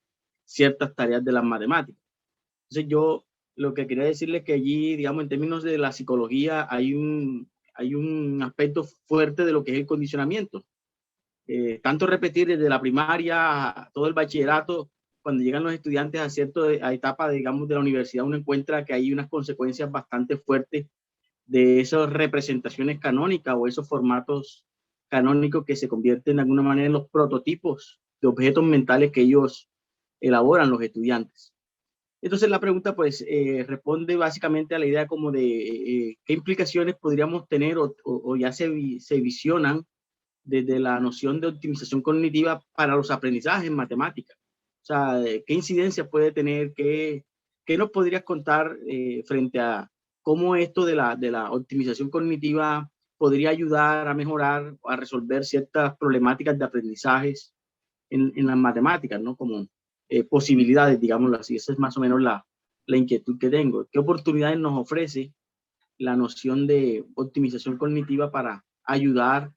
ciertas tareas de las matemáticas. Entonces yo lo que quería decirles es que allí, digamos, en términos de la psicología, hay un aspecto fuerte de lo que es el condicionamiento. Tanto repetir desde la primaria a todo el bachillerato, cuando llegan los estudiantes a etapa, digamos, de la universidad, uno encuentra que hay unas consecuencias bastante fuertes de esas representaciones canónicas o esos formatos canónicos que se convierten de alguna manera en los prototipos de objetos mentales que ellos elaboran los estudiantes. Entonces la pregunta pues responde básicamente a la idea como de qué implicaciones podríamos tener o ya se visionan desde la noción de optimización cognitiva para los aprendizajes en matemáticas. O sea, qué incidencia puede tener, qué nos podrías contar frente a cómo esto de la optimización cognitiva podría ayudar a mejorar, a resolver ciertas problemáticas de aprendizajes en las matemáticas, ¿no? Como posibilidades, digámoslo así. Esa es más o menos la inquietud que tengo. ¿Qué oportunidades nos ofrece la noción de optimización cognitiva para ayudar,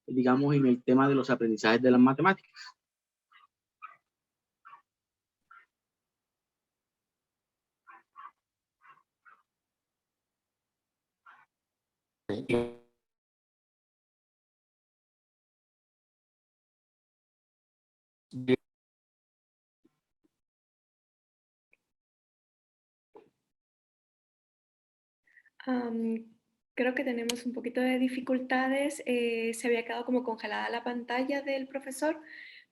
digamos, en el tema de los aprendizajes de las matemáticas? Creo que tenemos un poquito de dificultades. Se había quedado como congelada la pantalla del profesor,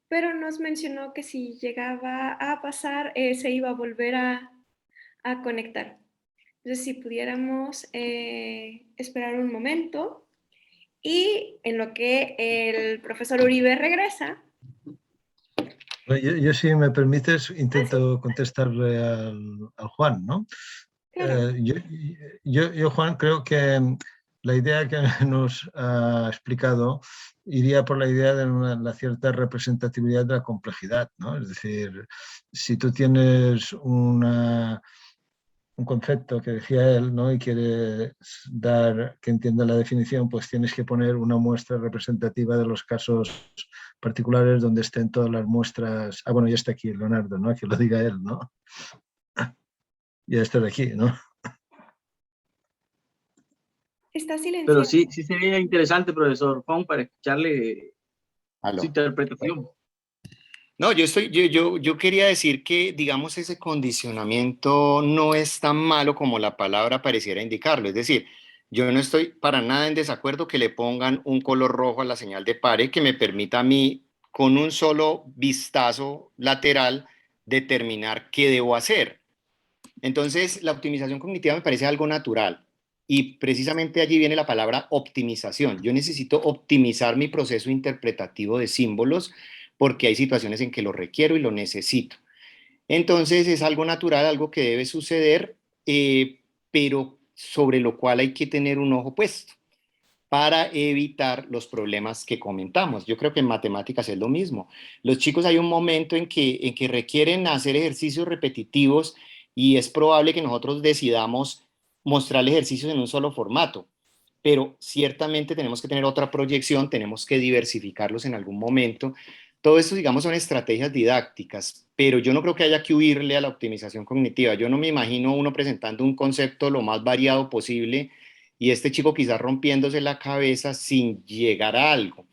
pero nos mencionó que si llegaba a pasar, se iba a volver a conectar. Entonces, si pudiéramos esperar un momento y en lo que el profesor Uribe regresa. Yo, si me permites, intento contestarle al Juan, ¿no? Claro. Yo, Juan, creo que la idea que nos ha explicado iría por la idea de la cierta representatividad de la complejidad, ¿no? Es decir, si tú tienes un concepto que decía él, ¿no? Y quieres dar que entienda la definición, pues tienes que poner una muestra representativa de los casos particulares donde estén todas las muestras. Ah, bueno, ya está aquí Leonardo, ¿no? Que lo diga él, ¿no? Ya está de aquí, ¿no? Está Pero silenciado. sí sería interesante, profesor Juan, para escucharle su Aló. interpretación. No, yo quería decir que, digamos, ese condicionamiento no es tan malo como la palabra pareciera indicarlo. Es decir, yo no estoy para nada en desacuerdo que le pongan un color rojo a la señal de pare que me permita a mí, con un solo vistazo lateral, determinar qué debo hacer. Entonces, la optimización cognitiva me parece algo natural y precisamente allí viene la palabra optimización. Yo necesito optimizar mi proceso interpretativo de símbolos porque hay situaciones en que lo requiero y lo necesito. Entonces, es algo natural, algo que debe suceder, pero sobre lo cual hay que tener un ojo puesto para evitar los problemas que comentamos. Yo creo que en matemáticas es lo mismo. Los chicos hay un momento en que requieren hacer ejercicios repetitivos y es probable que nosotros decidamos mostrar ejercicios en un solo formato, pero ciertamente tenemos que tener otra proyección, tenemos que diversificarlos en algún momento. Todo esto, digamos, son estrategias didácticas, pero yo no creo que haya que huirle a la optimización cognitiva. Yo no me imagino uno presentando un concepto lo más variado posible y este chico quizás rompiéndose la cabeza sin llegar a algo.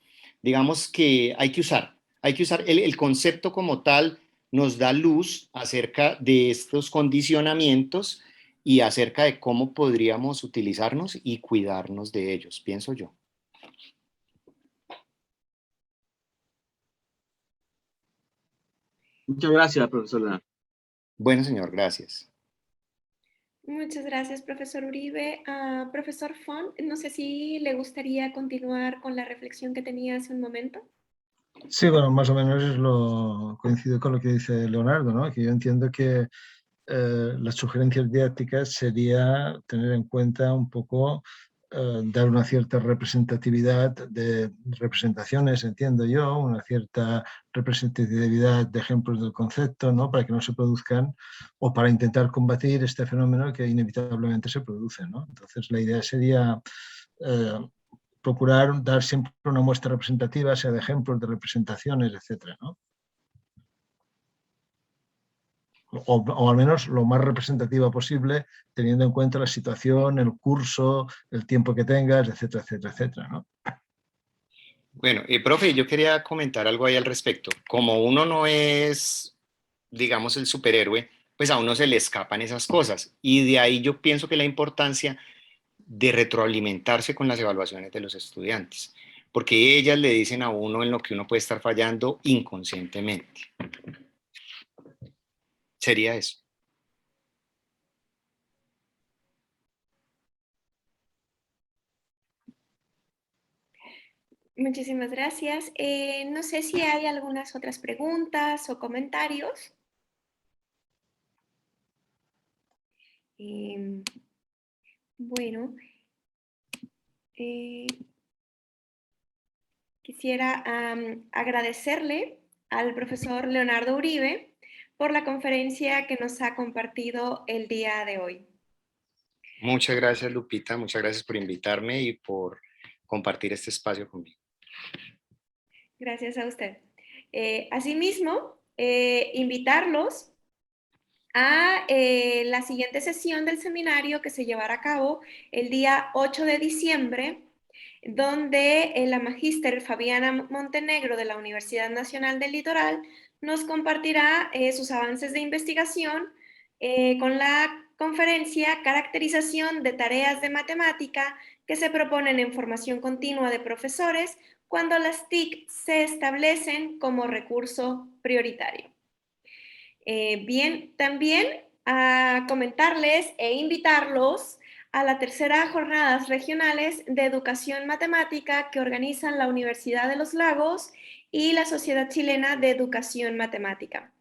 Digamos que hay que usar el concepto como tal, nos da luz acerca de estos condicionamientos y acerca de cómo podríamos utilizarnos y cuidarnos de ellos, pienso yo. Muchas gracias, profesor Leonardo. Bueno, señor, gracias. Muchas gracias, profesor Uribe. Profesor Font, no sé si le gustaría continuar con la reflexión que tenía hace un momento. Sí, bueno, más o menos coincido con lo que dice Leonardo, ¿no? Que yo entiendo que las sugerencias didácticas sería tener en cuenta un poco dar una cierta representatividad de representaciones, entiendo yo, una cierta representatividad de ejemplos del concepto, ¿no? Para que no se produzcan o para intentar combatir este fenómeno que inevitablemente se produce, ¿no? Entonces la idea sería procurar dar siempre una muestra representativa, sea de ejemplos, de representaciones, etcétera, ¿no? O al menos lo más representativa posible, teniendo en cuenta la situación, el curso, el tiempo que tengas, etcétera, etcétera, etcétera, ¿no? Bueno, profe, yo quería comentar algo ahí al respecto. Como uno no es, digamos, el superhéroe, pues a uno se le escapan esas cosas. Y de ahí yo pienso que la importancia de retroalimentarse con las evaluaciones de los estudiantes, porque ellas le dicen a uno en lo que uno puede estar fallando inconscientemente. Sería eso. Muchísimas gracias. No sé si hay algunas otras preguntas o comentarios. Bueno, quisiera agradecerle al profesor Leonardo Uribe por la conferencia que nos ha compartido el día de hoy. Muchas gracias, Lupita. Muchas gracias por invitarme y por compartir este espacio conmigo. Gracias a usted. Asimismo, invitarlos a la siguiente sesión del seminario que se llevará a cabo el día 8 de diciembre, donde la magíster Fabiana Montenegro de la Universidad Nacional del Litoral nos compartirá sus avances de investigación con la conferencia Caracterización de tareas de matemática que se proponen en formación continua de profesores cuando las TIC se establecen como recurso prioritario. Bien, también a comentarles e invitarlos a la tercera jornadas regionales de educación matemática que organizan la Universidad de los Lagos y la Sociedad Chilena de Educación Matemática.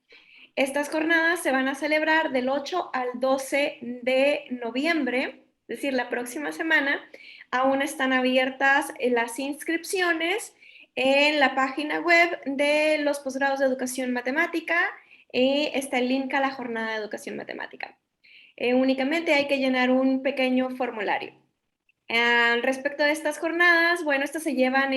Estas jornadas se van a celebrar del 8 al 12 de noviembre, es decir, la próxima semana. Aún están abiertas las inscripciones en la página web de los posgrados de educación matemática. Está el link a la jornada de educación matemática. Únicamente hay que llenar un pequeño formulario. Respecto a estas jornadas, bueno, estas se llevan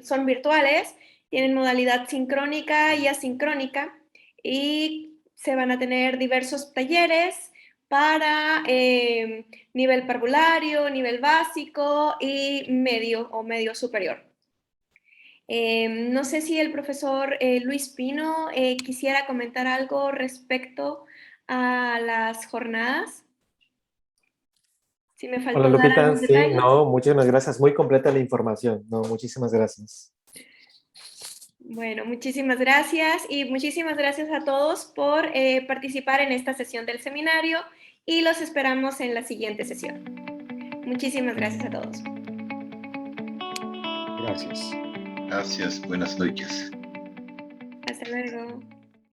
son virtuales, tienen modalidad sincrónica y asincrónica y se van a tener diversos talleres para nivel parvulario, nivel básico y medio o medio superior. No sé si el profesor Luis Pino quisiera comentar algo respecto a las jornadas. Si me faltó Hola dar Lupita, algún sí, detalle. no, muchísimas gracias, muy completa la información, no, muchísimas gracias. Bueno, muchísimas gracias y muchísimas gracias a todos por participar en esta sesión del seminario y los esperamos en la siguiente sesión. Muchísimas gracias a todos. Gracias. Gracias, buenas noches. Hasta luego.